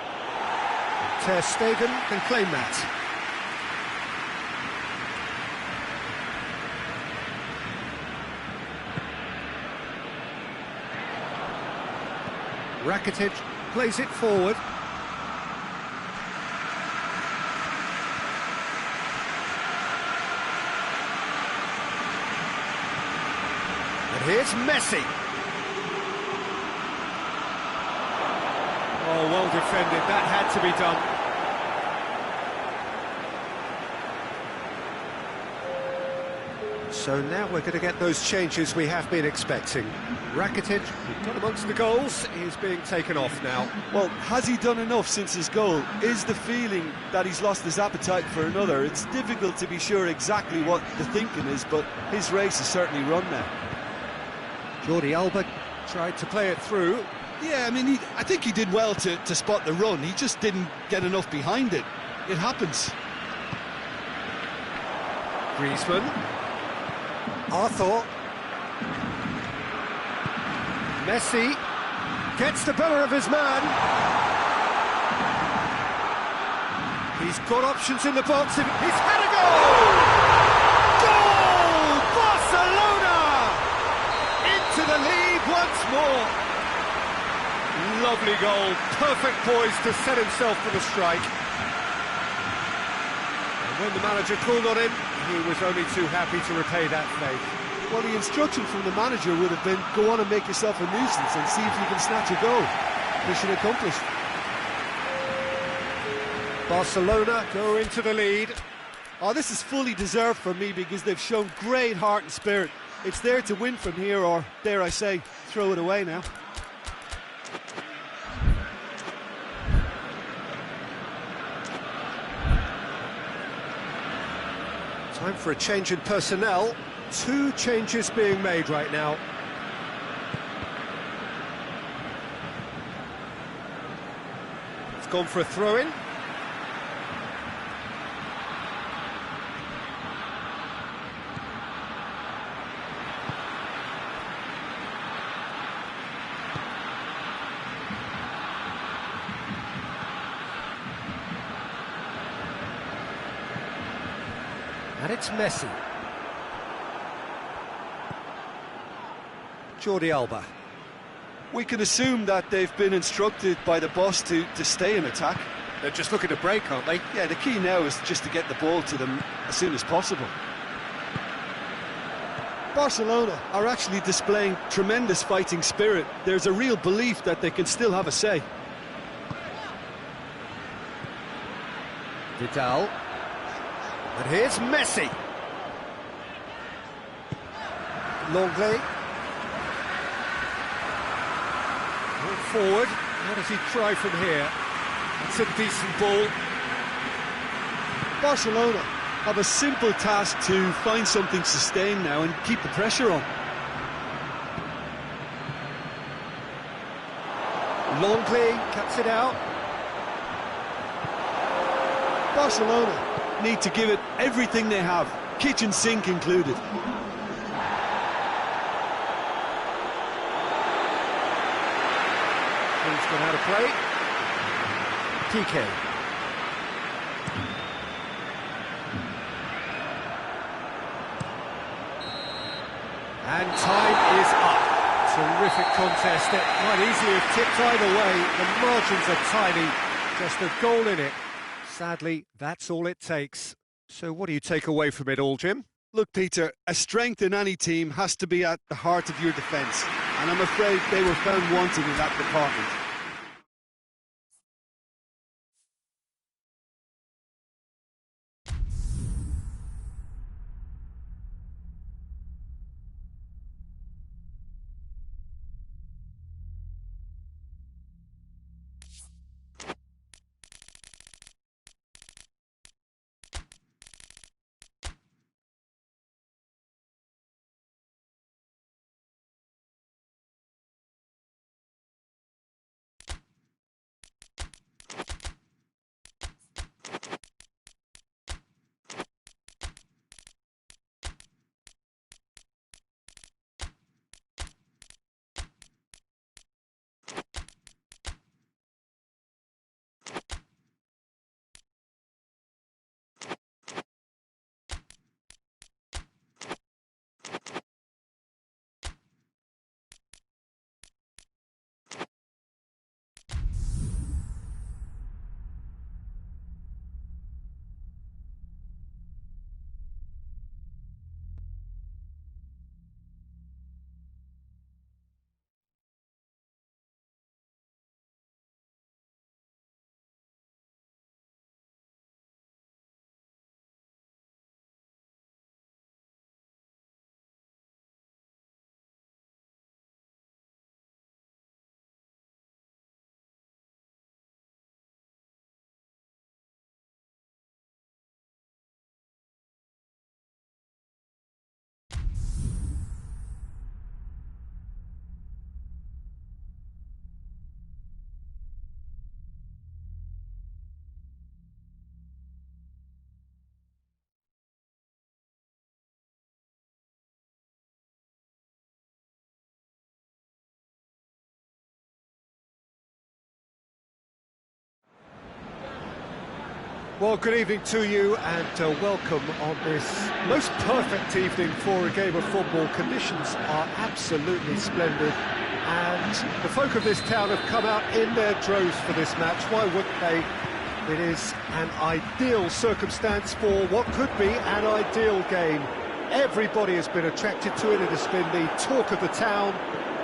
S1: Ter Stegen can claim that. Rakitic plays it forward. And here's Messi. Oh, well defended, that had to be done. So now we're going to get those changes we have been expecting. Rakitic, who got amongst the goals, is being taken off now.
S2: Well, has he done enough since his goal? Is the feeling that he's lost his appetite for another? It's difficult to be sure exactly what the thinking is, but his race is certainly run now.
S1: Jordi Alba tried to play it through.
S3: Yeah, I mean, I think he did well to spot the run. He just didn't get enough behind it. It happens.
S1: Griezmann. Arthur. Messi gets the better of his man. He's got options in the box. He's had a goal! Goal! Barcelona! Into the lead once more. Lovely goal. Perfect poise to set himself for the strike. And when the manager called on him, he was only too happy to repay that faith.
S2: Well, the instruction from the manager would have been, go on and make yourself a nuisance and see if you can snatch a goal. Mission accomplished.
S1: Barcelona go into the lead.
S2: Oh, this is fully deserved for me because they've shown great heart and spirit. It's there to win from here, or, dare I say, throw it away now.
S1: Time for a change in personnel. 2 changes being made right now. It's gone for a throw-in. And it's Messi. Jordi Alba.
S2: We can assume that they've been instructed by the boss to stay in attack.
S1: They're just looking to break, aren't they?
S2: Yeah, the key now is just to get the ball to them as soon as possible. Barcelona are actually displaying tremendous fighting spirit. There's a real belief that they can still have a say.
S1: Vidal. And here's Messi. Longley. Forward. How does he try from here? It's a decent ball.
S2: Barcelona have a simple task to find something sustained now and keep the pressure on.
S1: Longley cuts it out.
S2: Barcelona need to give it everything they have, kitchen sink included.
S1: He's gone out of play. PK. And time is up. Terrific contest. It might easily have tipped either way. The margins are tiny. Just a goal in it. Sadly, that's all it takes. So what do you take away from it all, Jim?
S2: Look, Peter, a strength in any team has to be at the heart of your defence. And I'm afraid they were found wanting in that department.
S1: Well, good evening to you and welcome on this most perfect evening for a game of football. Conditions are absolutely splendid and the folk of this town have come out in their droves for this match. Why wouldn't they? It is an ideal circumstance for what could be an ideal game. Everybody has been attracted to it. It has been the talk of the town,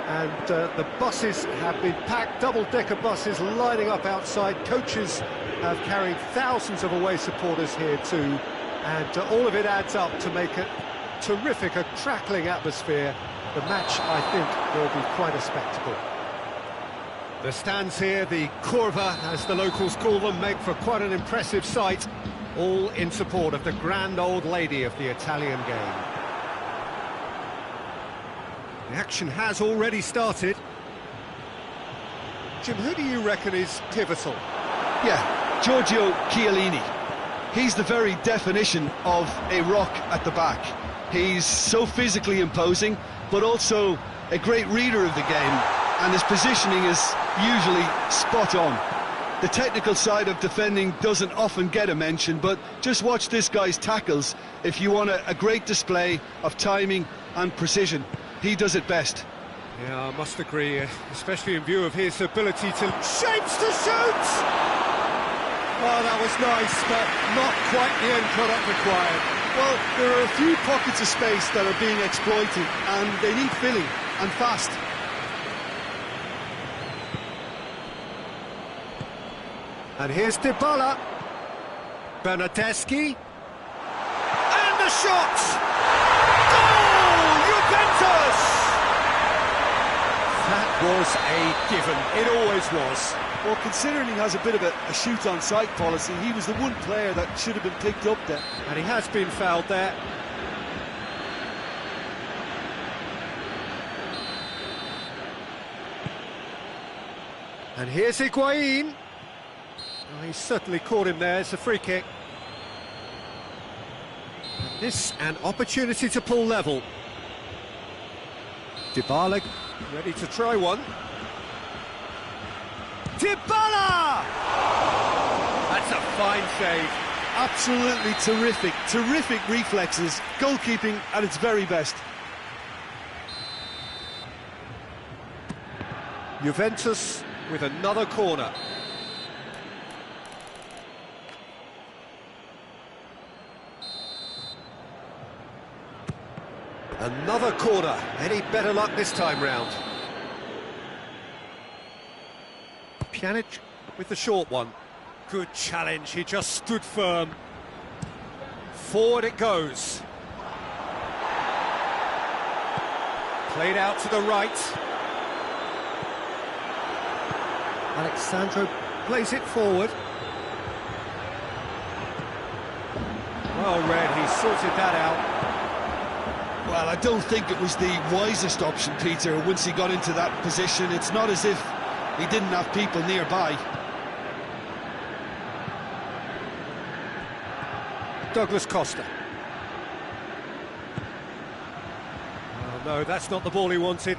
S1: and the buses have been packed, double-decker buses lining up outside. Coaches have carried thousands of away supporters here too, and all of it adds up to make it terrific, a crackling atmosphere. The match, I think, will be quite a spectacle. The stands here, the curva, as the locals call them, make for quite an impressive sight, all in support of the grand old lady of the Italian game. The action has already started. Jim, who do you reckon is pivotal?
S3: Yeah, Giorgio Chiellini. He's the very definition of a rock at the back. He's so physically imposing, but also a great reader of the game, and his positioning is usually spot on. The technical side of defending doesn't often get a mention, but just watch this guy's tackles if you want a great display of timing and precision. He does it best.
S1: Yeah, I must agree, especially in view of his ability to... Shapes to shoot! Oh, that was nice, but not quite the end product required.
S2: Well, there are a few pockets of space that are being exploited, and they need filling, and fast.
S1: And here's Dybala. Bernardeschi. And the shot! Goal! Juventus! That was a given. It always was.
S2: Well, considering he has a bit of a shoot-on-sight policy, he was the one player that should have been picked up there.
S1: And he has been fouled there. And here's Higuain. Oh, he certainly caught him there. It's a free kick. And this an opportunity to pull level. Dybala ready to try one. Dybala! That's a fine save.
S2: Absolutely terrific, terrific reflexes, goalkeeping at its very best.
S1: Juventus with another corner. Another corner. Any better luck this time round? Pjanic with the short one. Good challenge, he just stood firm. Forward it goes. Played out to the right. Alexandro plays it forward. Well read, he sorted that out.
S3: Well, I don't think it was the wisest option, Peter, once he got into that position. It's not as if he didn't have people nearby.
S1: Douglas Costa. Oh no, that's not the ball he wanted.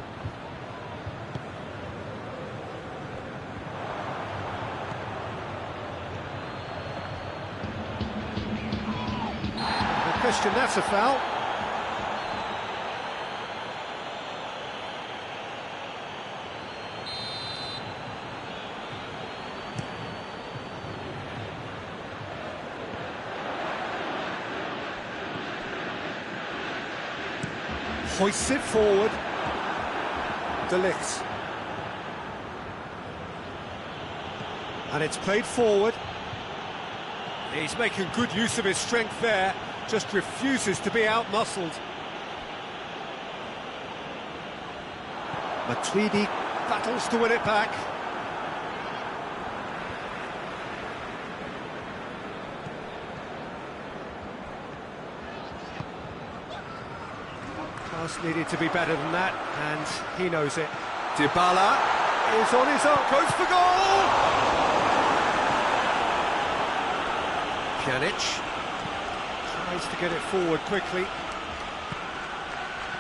S1: No question, that's a foul. Hoists it forward. De Ligt. And it's played forward. He's making good use of his strength there, just refuses to be outmuscled. Matuidi battles to win it back. Needed to be better than that, and he knows it. Dybala is on his own, goes for goal! Pjanic tries to get it forward quickly.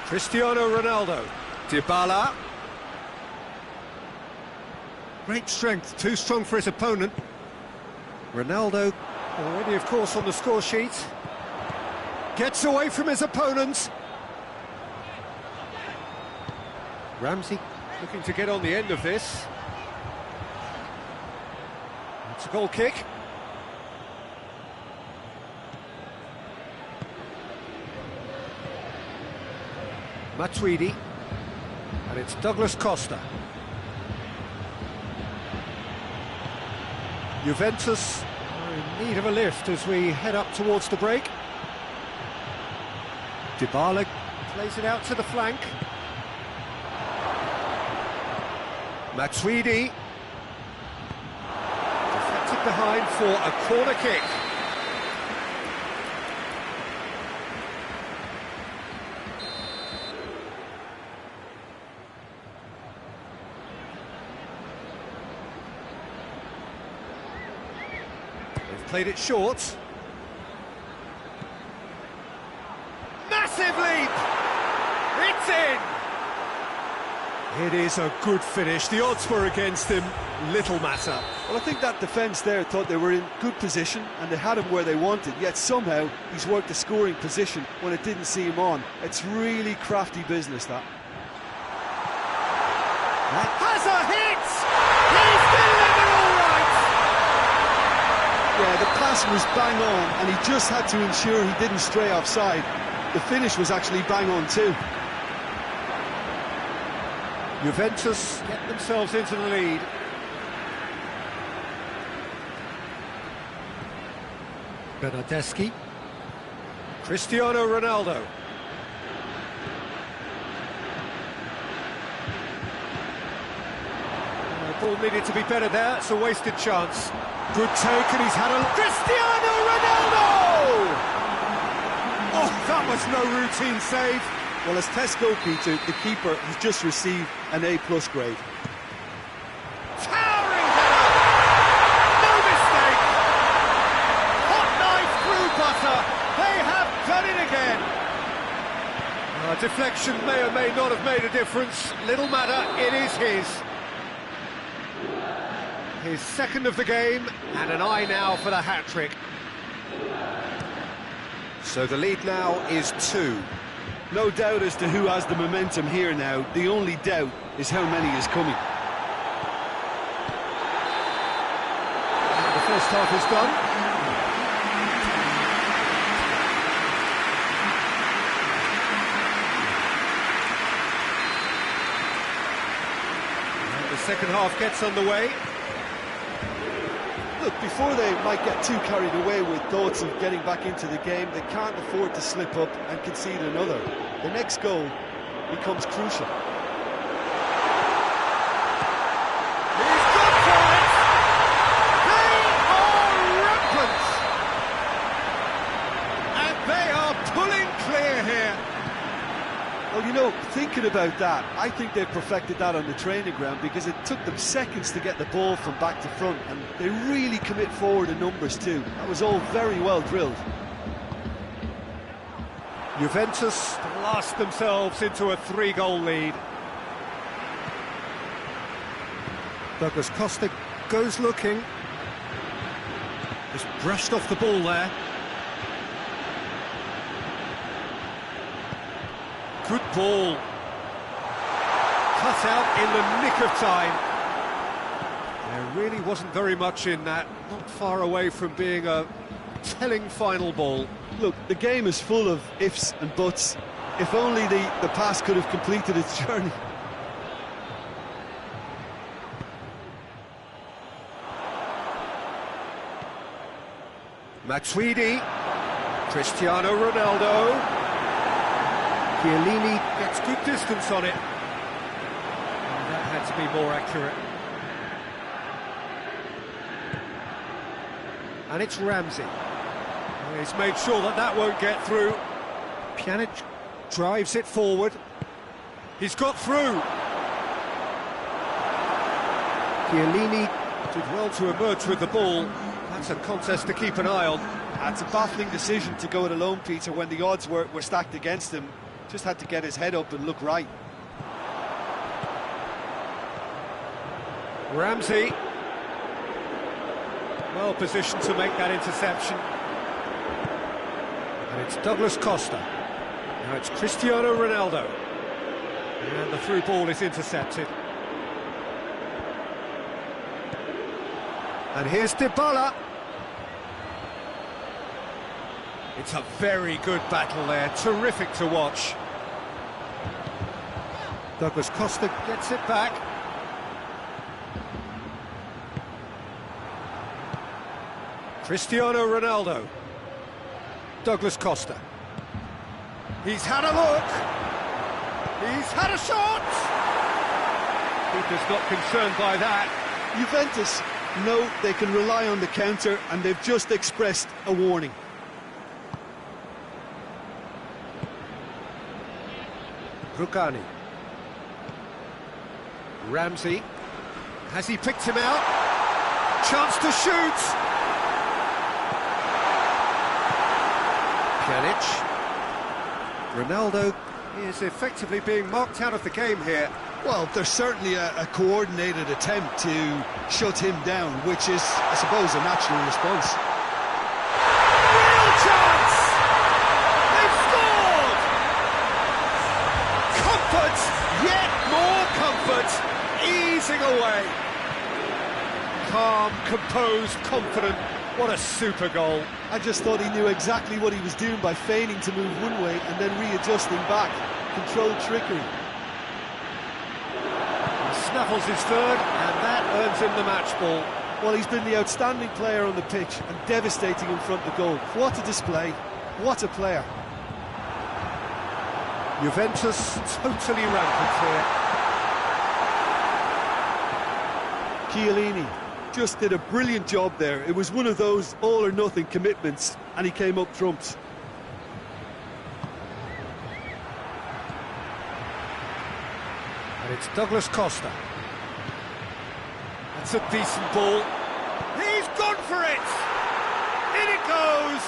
S1: Cristiano Ronaldo. Dybala. Great strength, too strong for his opponent. Ronaldo Already, of course, on the score sheet. Gets away from his opponent. Ramsey looking to get on the end of this. It's a goal kick. Matuidi. And it's Douglas Costa. Juventus are in need of a lift as we head up towards the break. Dybala plays it out to the flank. Matuidi. Deflected behind for a corner kick. They've played it short. Massive leap! It's in! It is a good finish. The odds were against him. Little matter.
S2: Well, I think that defence there thought they were in good position and they had him where they wanted, yet somehow he's worked a scoring position when it didn't see him on. It's really crafty business, that.
S1: Has a hit! He's delivered all right!
S2: Yeah, the pass was bang on and he just had to ensure he didn't stray offside. The finish was actually bang on too.
S1: Juventus get themselves into the lead. Bernardeschi. Cristiano Ronaldo. The ball needed to be better there. It's a wasted chance. Good take, and he's had a... Cristiano Ronaldo! Oh, that was no routine save.
S2: Well, as test goalkeeper, the keeper has just received an A+ grade.
S1: Towering header! No mistake! Hot knife through butter! They have done it again! Deflection may or may not have made a difference. Little matter, it is his. His second of the game, and an eye now for the hat-trick. So the lead now is 2.
S2: No doubt as to who has the momentum here now. The only doubt is how many is coming.
S1: The first half is done. And the second half gets underway.
S2: Look, before they might get too carried away with thoughts of getting back into the game, they can't afford to slip up and concede another. The next goal becomes crucial.
S1: He's good for it! They are rampant! And they are pulling clear here.
S2: Well, you know, thinking about that, I think they've perfected that on the training ground because it took them seconds to get the ball from back to front, and they really commit forward in numbers too. That was all very well drilled.
S1: Juventus blast themselves into a 3-goal lead. Douglas Costa goes looking. Just brushed off the ball there. Good ball. Cut out in the nick of time. There really wasn't very much in that. Not far away from being a telling final ball.
S2: Look, the game is full of ifs and buts. If only the pass could have completed its journey.
S1: Matuidi. Cristiano Ronaldo. Chiellini gets good distance on it. And that had to be more accurate. And it's Ramsey. And he's made sure that that won't get through. Pjanic drives it forward. He's got through. Chiellini did well to emerge with the ball. That's a contest to keep an eye on.
S2: It's a baffling decision to go it alone, Peter, when the odds were stacked against him. Just had to get his head up and look right.
S1: Ramsey. Well positioned to make that interception. And it's Douglas Costa. Now it's Cristiano Ronaldo. And the through ball is intercepted. And here's Dybala. It's a very good battle there, terrific to watch. Douglas Costa gets it back. Cristiano Ronaldo. Douglas Costa. He's had a look. He's had a shot. Keeper's not concerned by that.
S2: Juventus know they can rely on the counter, and they've just expressed a warning.
S1: Rugani. Ramsey. Has he picked him out? Chance to shoot. Pjanic. Ronaldo is effectively being marked out of the game here.
S3: Well, there's certainly a coordinated attempt to shut him down, which is, I suppose, a natural response.
S1: Real chance! They've scored! Comfort, yet more comfort, easing away. Calm, composed, confident. What a super goal.
S2: I just thought he knew exactly what he was doing by feigning to move one way and then readjusting back. Controlled trickery.
S1: He snaffles his third, and that earns him the match ball.
S2: Well, he's been the outstanding player on the pitch and devastating in front of the goal. What a display. What a player.
S1: Juventus totally rampant here.
S2: Chiellini just did a brilliant job there. It was one of those all-or-nothing commitments, and he came up trumps.
S1: And it's Douglas Costa. That's a decent ball. He's gone for it! In it goes!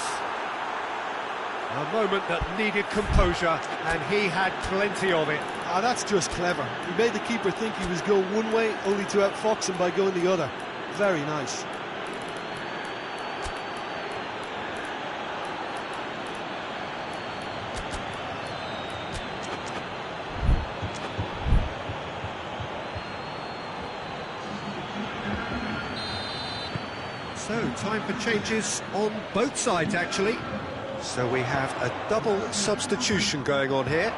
S1: A moment that needed composure, and he had plenty of it.
S2: Ah, that's just clever. He made the keeper think he was going one way, only to outfox him by going the other. Very nice.
S1: So, time for changes on both sides, actually. So we have a double substitution going on here.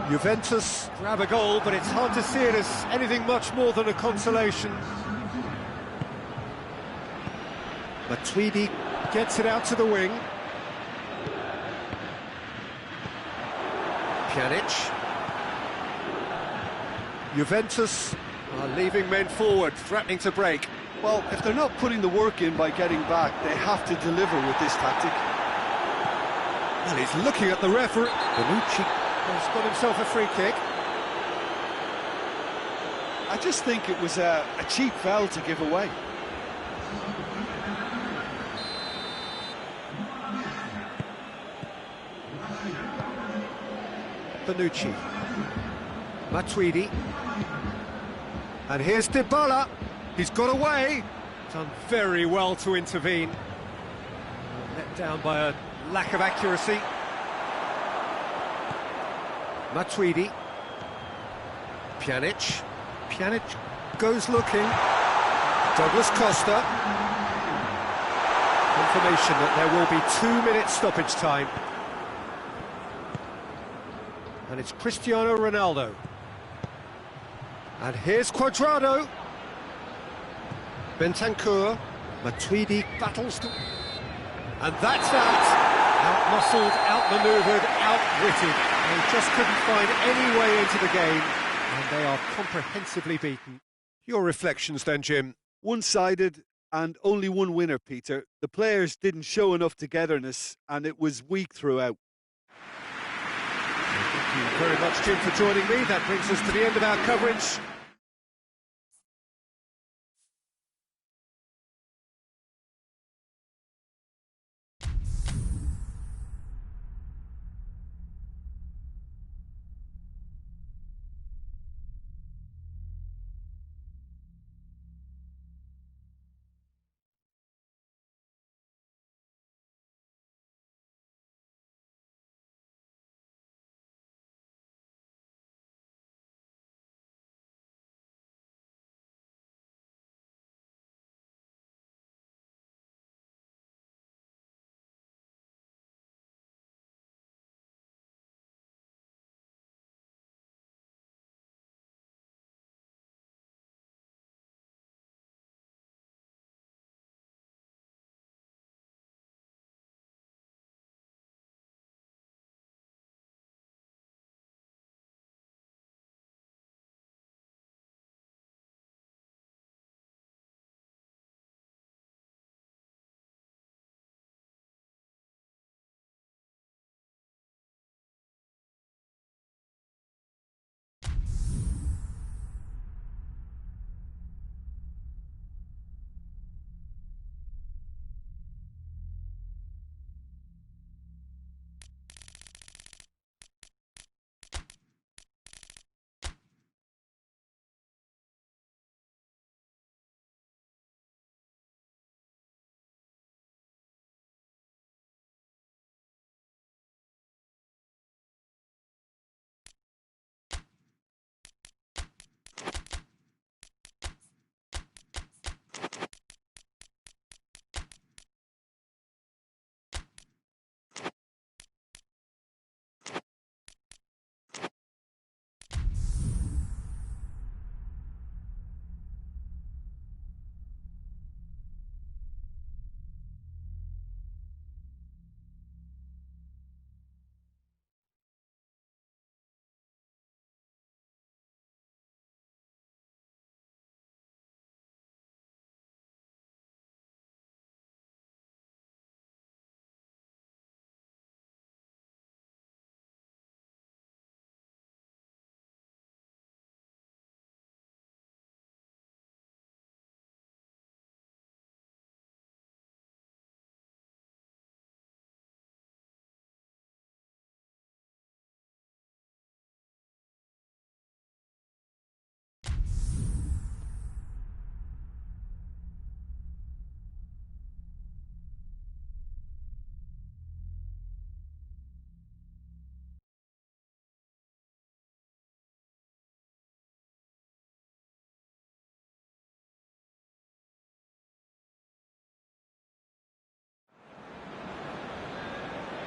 S1: Juventus grab a goal, but it's hard to see it as anything much more than a consolation. Matuidi gets it out to the wing. Pjanic. Juventus are leaving men forward, threatening to break.
S2: Well, if they're not putting the work in by getting back, they have to deliver with this tactic.
S1: Well, he's looking at the referee. Bonucci has got himself a free kick.
S2: I just think it was a cheap foul to give away.
S1: Bonucci. Matuidi. And here's Dybala. He's got away. Done very well to intervene. Let down by a lack of accuracy. Matuidi. Pjanic. Pjanic goes looking. Douglas Costa. Confirmation that there will be 2 minutes stoppage time. And it's Cristiano Ronaldo. And here's Cuadrado. Bentancur. Matuidi battles to... And that's that. Out-muscled, out-manoeuvred, out-witted. They just couldn't find any way into the game, and they are comprehensively beaten. Your reflections then, Jim?
S2: One-sided and only one winner, Peter. The players didn't show enough togetherness, and it was weak throughout.
S1: Thank you very much, Jim, for joining me. That brings us to the end of our coverage.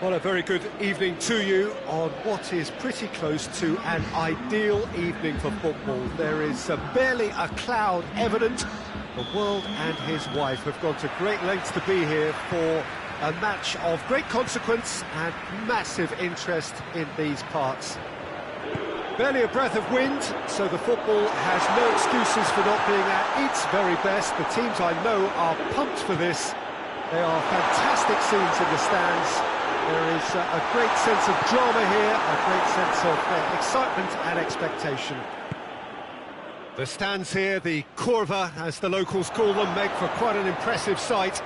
S1: Well, a very good evening to you on what is pretty close to an ideal evening for football. There is barely a cloud evident. The world and his wife have gone to great lengths to be here for a match of great consequence and massive interest in these parts. Barely a breath of wind, so the football has no excuses for not being at its very best. The teams I know are pumped for this. They are fantastic scenes in the stands. There is a great sense of drama here, a great sense of excitement and expectation. The stands here, the curva, as the locals call them, make for quite an impressive sight,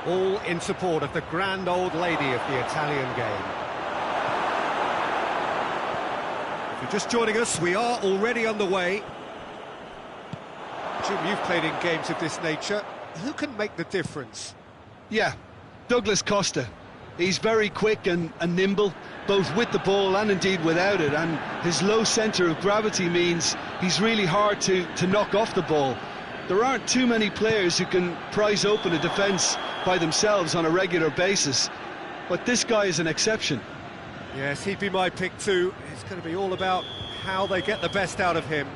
S1: all in support of the grand old lady of the Italian game. If you're just joining us, we are already underway. Jim, you've played in games of this nature. Who can make the difference?
S3: Yeah, Douglas Costa. He's very quick and nimble, both with the ball and indeed without it, and his low centre of gravity means he's really hard to knock off the ball. There aren't too many players who can prise open a defence by themselves on a regular basis, but this guy is an exception.
S1: Yes, he'd be my pick too. It's going to be all about how they get the best out of him.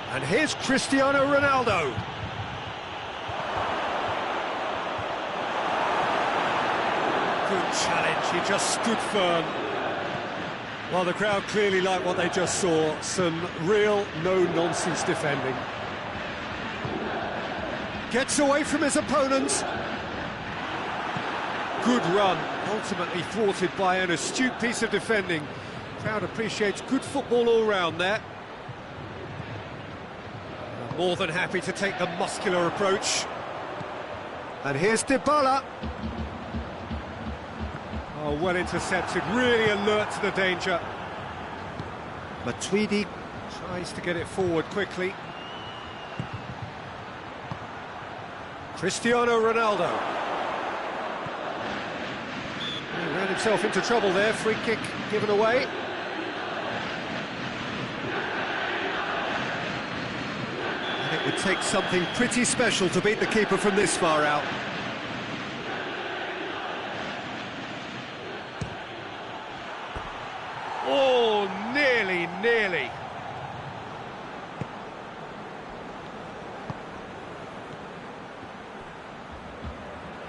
S1: And here's Cristiano Ronaldo. Good challenge, he just stood firm. Well, the crowd clearly liked what they just saw. Some real no-nonsense defending. Gets away from his opponent. Good run, ultimately thwarted by an astute piece of defending. Crowd appreciates good football all round there. More than happy to take the muscular approach. And here's Dybala. Oh, well intercepted, really alert to the danger. Matuidi tries to get it forward quickly. Cristiano Ronaldo. He ran himself into trouble there, free kick given away. It would take something pretty special to beat the keeper from this far out. Oh, nearly.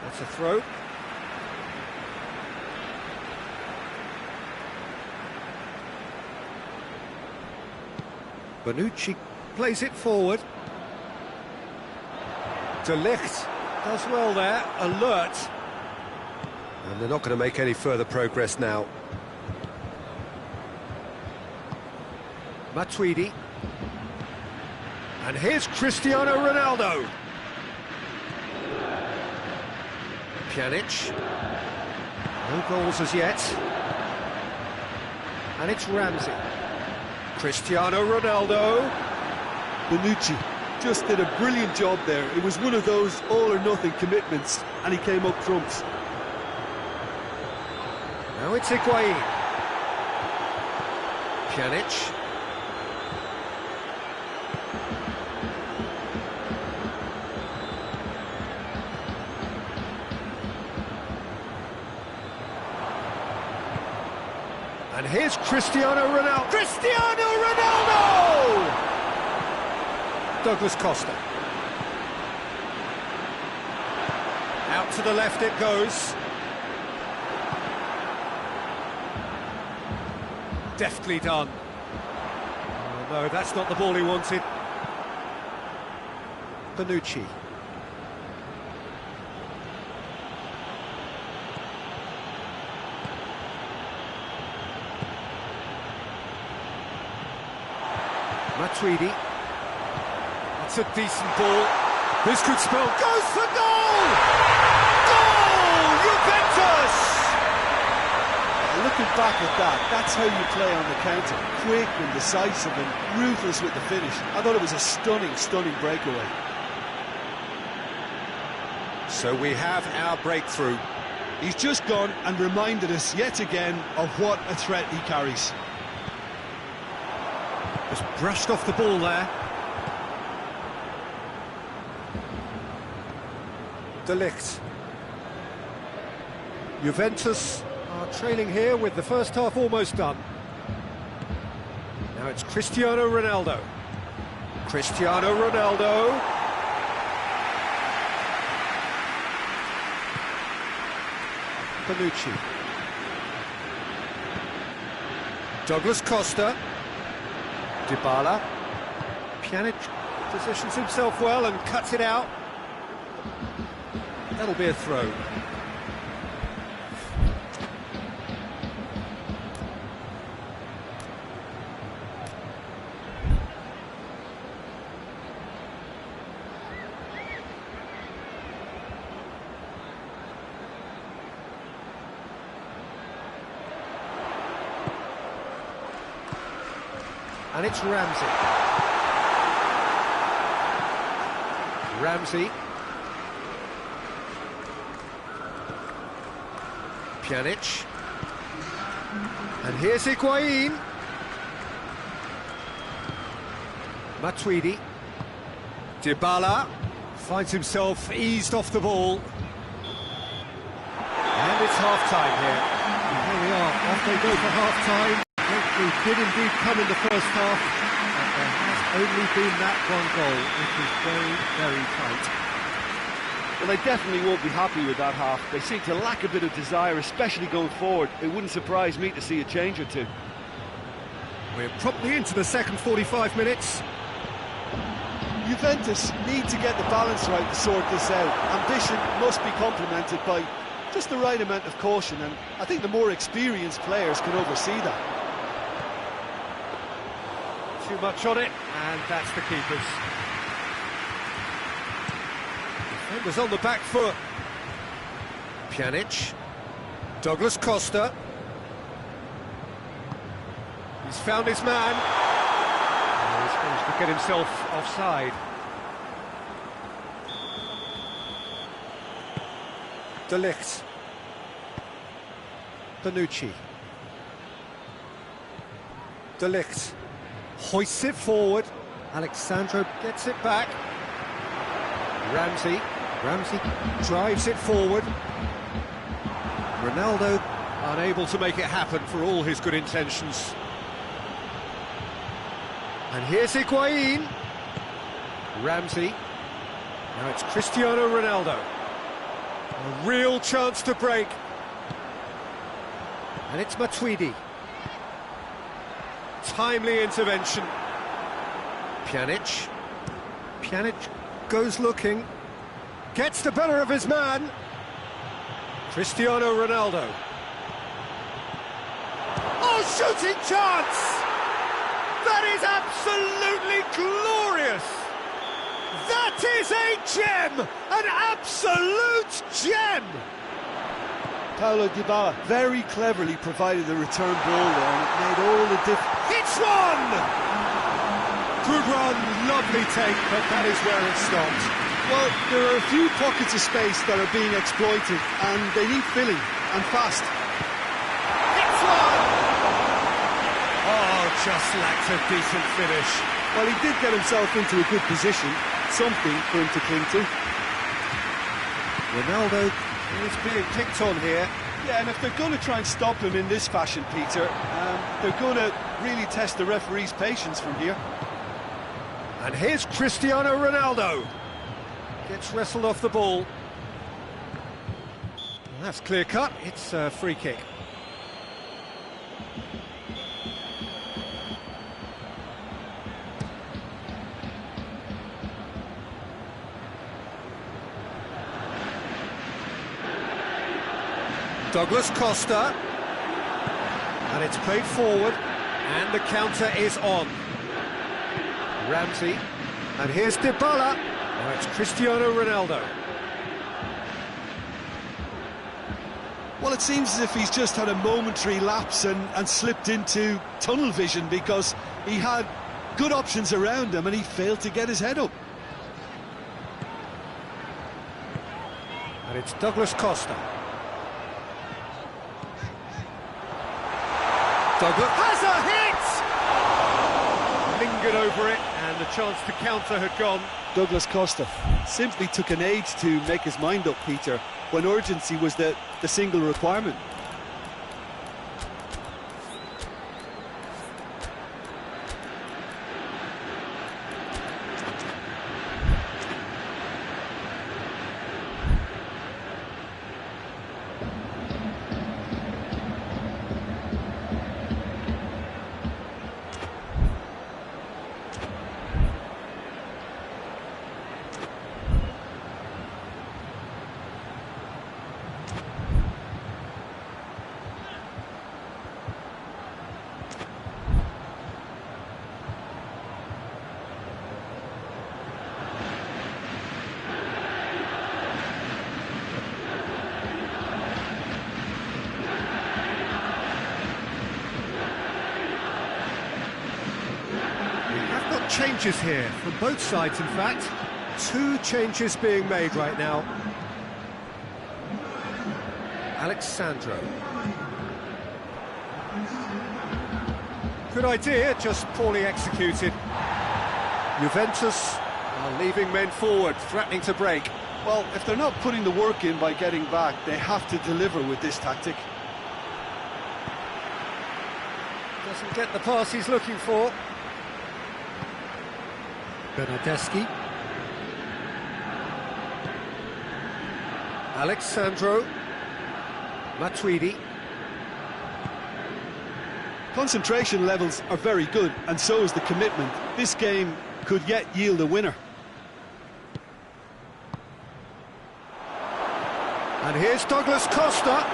S1: That's a throw. Bonucci plays it forward. De Ligt does well there, alert. And they're not going to make any further progress now. Matuidi. And here's Cristiano Ronaldo. Pjanic. No goals as yet. And it's Ramsey. Cristiano Ronaldo.
S2: Bonucci just did a brilliant job there. It was one of those all-or-nothing commitments, and he came up trumps.
S1: Now it's Higuain. Pjanic. And here's Cristiano Ronaldo. Cristiano Ronaldo! Douglas Costa. Out to the left it goes. Deftly done. Oh, no, that's not the ball he wanted. Bonucci. Matuidi. It's a decent ball. This could spell. Goes for goal! Goal! Juventus!
S2: Looking back at that, that's how you play on the counter. Quick and decisive and ruthless with the finish. I thought it was a stunning breakaway.
S1: So we have our breakthrough.
S3: He's just gone and reminded us yet again of what a threat he carries.
S1: Just brushed off the ball there. De Ligt. Juventus are trailing here with the first half almost done. Now it's Cristiano Ronaldo. Cristiano Ronaldo. Bonucci. Douglas Costa. Dybala. Pjanic positions himself well and cuts it out. That'll be a throw. And it's Ramsey. Ramsey. Pjanic. And here's Higuain. Matuidi. Dybala finds himself eased off the ball. And it's half-time here. And here we are, off they go for half-time. It did indeed come in the first half, but there has only been that one goal. It was very, very tight.
S2: Well, they definitely won't be happy with that half. They seem to lack a bit of desire, especially going forward. It wouldn't surprise me to see a change or two.
S1: We're promptly into the second 45 minutes.
S2: Juventus need to get the balance right to sort this out. Ambition must be complemented by just the right amount of caution, and I think the more experienced players can oversee that.
S1: Too much on it, and that's the keeper's. Defenders on the back foot. Pjanic. Douglas Costa. He's found his man. Oh, he's managed to get himself offside. De Ligt. Bonucci. De Ligt. Hoists it forward. Alexandro gets it back. Ramsey drives it forward. Ronaldo unable to make it happen for all his good intentions. And here's Higuain. Ramsey. Now it's Cristiano Ronaldo. A real chance to break. And it's Matuidi. Timely intervention. Pjanic. Pjanic goes looking. Gets the better of his man. Cristiano Ronaldo. Oh, shooting chance! That is absolutely glorious! That is a gem! An absolute gem!
S2: Paulo Dybala very cleverly provided the return ball there, and it made all the difference.
S1: It's one! Good run, lovely take, but that is where it stopped.
S2: Well, there are a few pockets of space that are being exploited, and they need filling, and fast.
S1: It's one! Oh, just lacked a decent finish.
S2: Well, he did get himself into a good position, something for him to cling to.
S1: Ronaldo is being picked on here.
S2: Yeah, and if they're going to try and stop him in this fashion, Peter, they're going to really test the referee's patience from here.
S1: And here's Cristiano Ronaldo. Gets wrestled off the ball. Well, that's clear cut. It's a free kick. Douglas Costa. And it's played forward. And the counter is on. Ramsey. And here's Dybala. Now it's Cristiano Ronaldo.
S3: Well, it seems as if he's just had a momentary lapse and slipped into tunnel vision, because he had good options around him and he failed to get his head up.
S1: And it's Douglas Costa. Douglas has a hit! Lingered over it, and the chance to counter had gone.
S2: Douglas Costa simply took an age to make his mind up, Peter, when urgency was the single requirement.
S1: Changes here from both sides, in fact. 2 changes being made right now. Alexandro. Good idea, just poorly executed. Juventus are leaving men forward, threatening to break.
S2: Well, if they're not putting the work in by getting back, they have to deliver with this tactic.
S1: Doesn't get the pass he's looking for. Bernardeschi. Alexandro. Matuidi.
S2: Concentration levels are very good, and so is the commitment. This game could yet yield a winner.
S1: And here's Douglas Costa.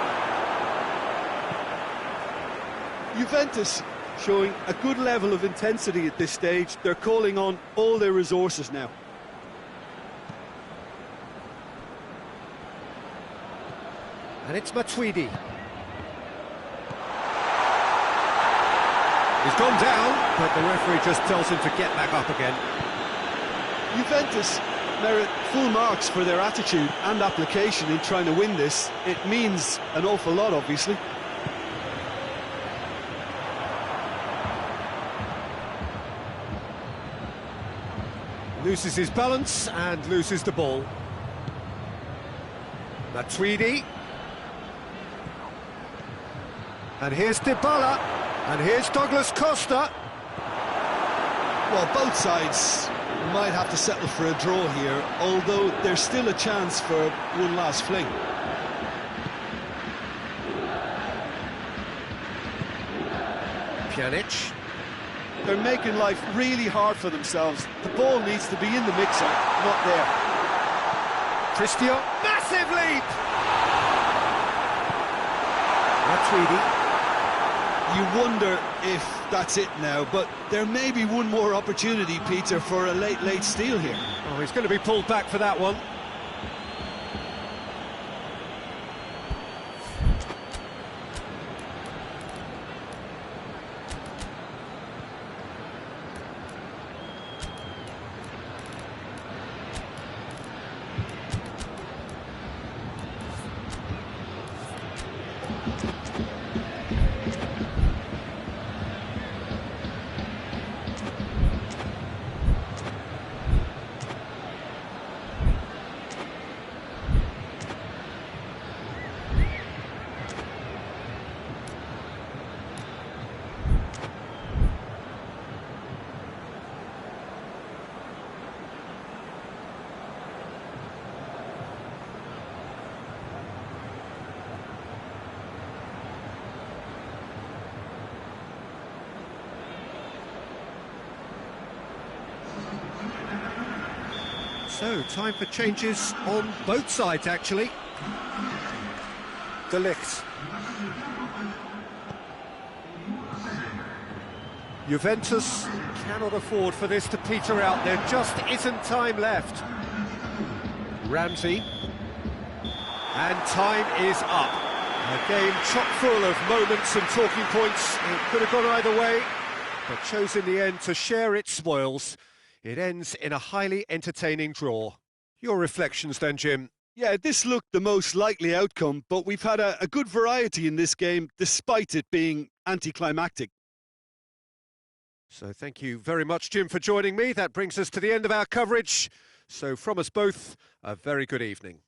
S2: Juventus showing a good level of intensity at this stage. They're calling on all their resources now.
S1: And it's Matuidi. He's gone down, but the referee just tells him to get back up again.
S2: Juventus merit full marks for their attitude and application in trying to win this. It means an awful lot, obviously.
S1: Loses his balance and loses the ball. Matuidi. And here's Dybala. And here's Douglas Costa.
S2: Well, both sides might have to settle for a draw here, although there's still a chance for one last fling.
S1: Pjanic.
S2: They're making life really hard for themselves. The ball needs to be in the mixer, not there.
S1: Christian. Massive leap! Matuidi.
S2: You wonder if that's it now, but there may be one more opportunity, Peter, for a late steal here.
S1: Oh, he's going to be pulled back for that one. So, time for changes on both sides, actually. De Ligt. Juventus cannot afford for this to peter out. There just isn't time left. Ramsey. And time is up. A game chock full of moments and talking points. It could have gone either way, but chose in the end to share its spoils. It ends in a highly entertaining draw. Your reflections then, Jim?
S2: Yeah, this looked the most likely outcome, but we've had a good variety in this game, despite it being
S3: anticlimactic.
S1: So thank you very much, Jim, for joining me. That brings us to the end of our coverage. So from us both, a very good evening.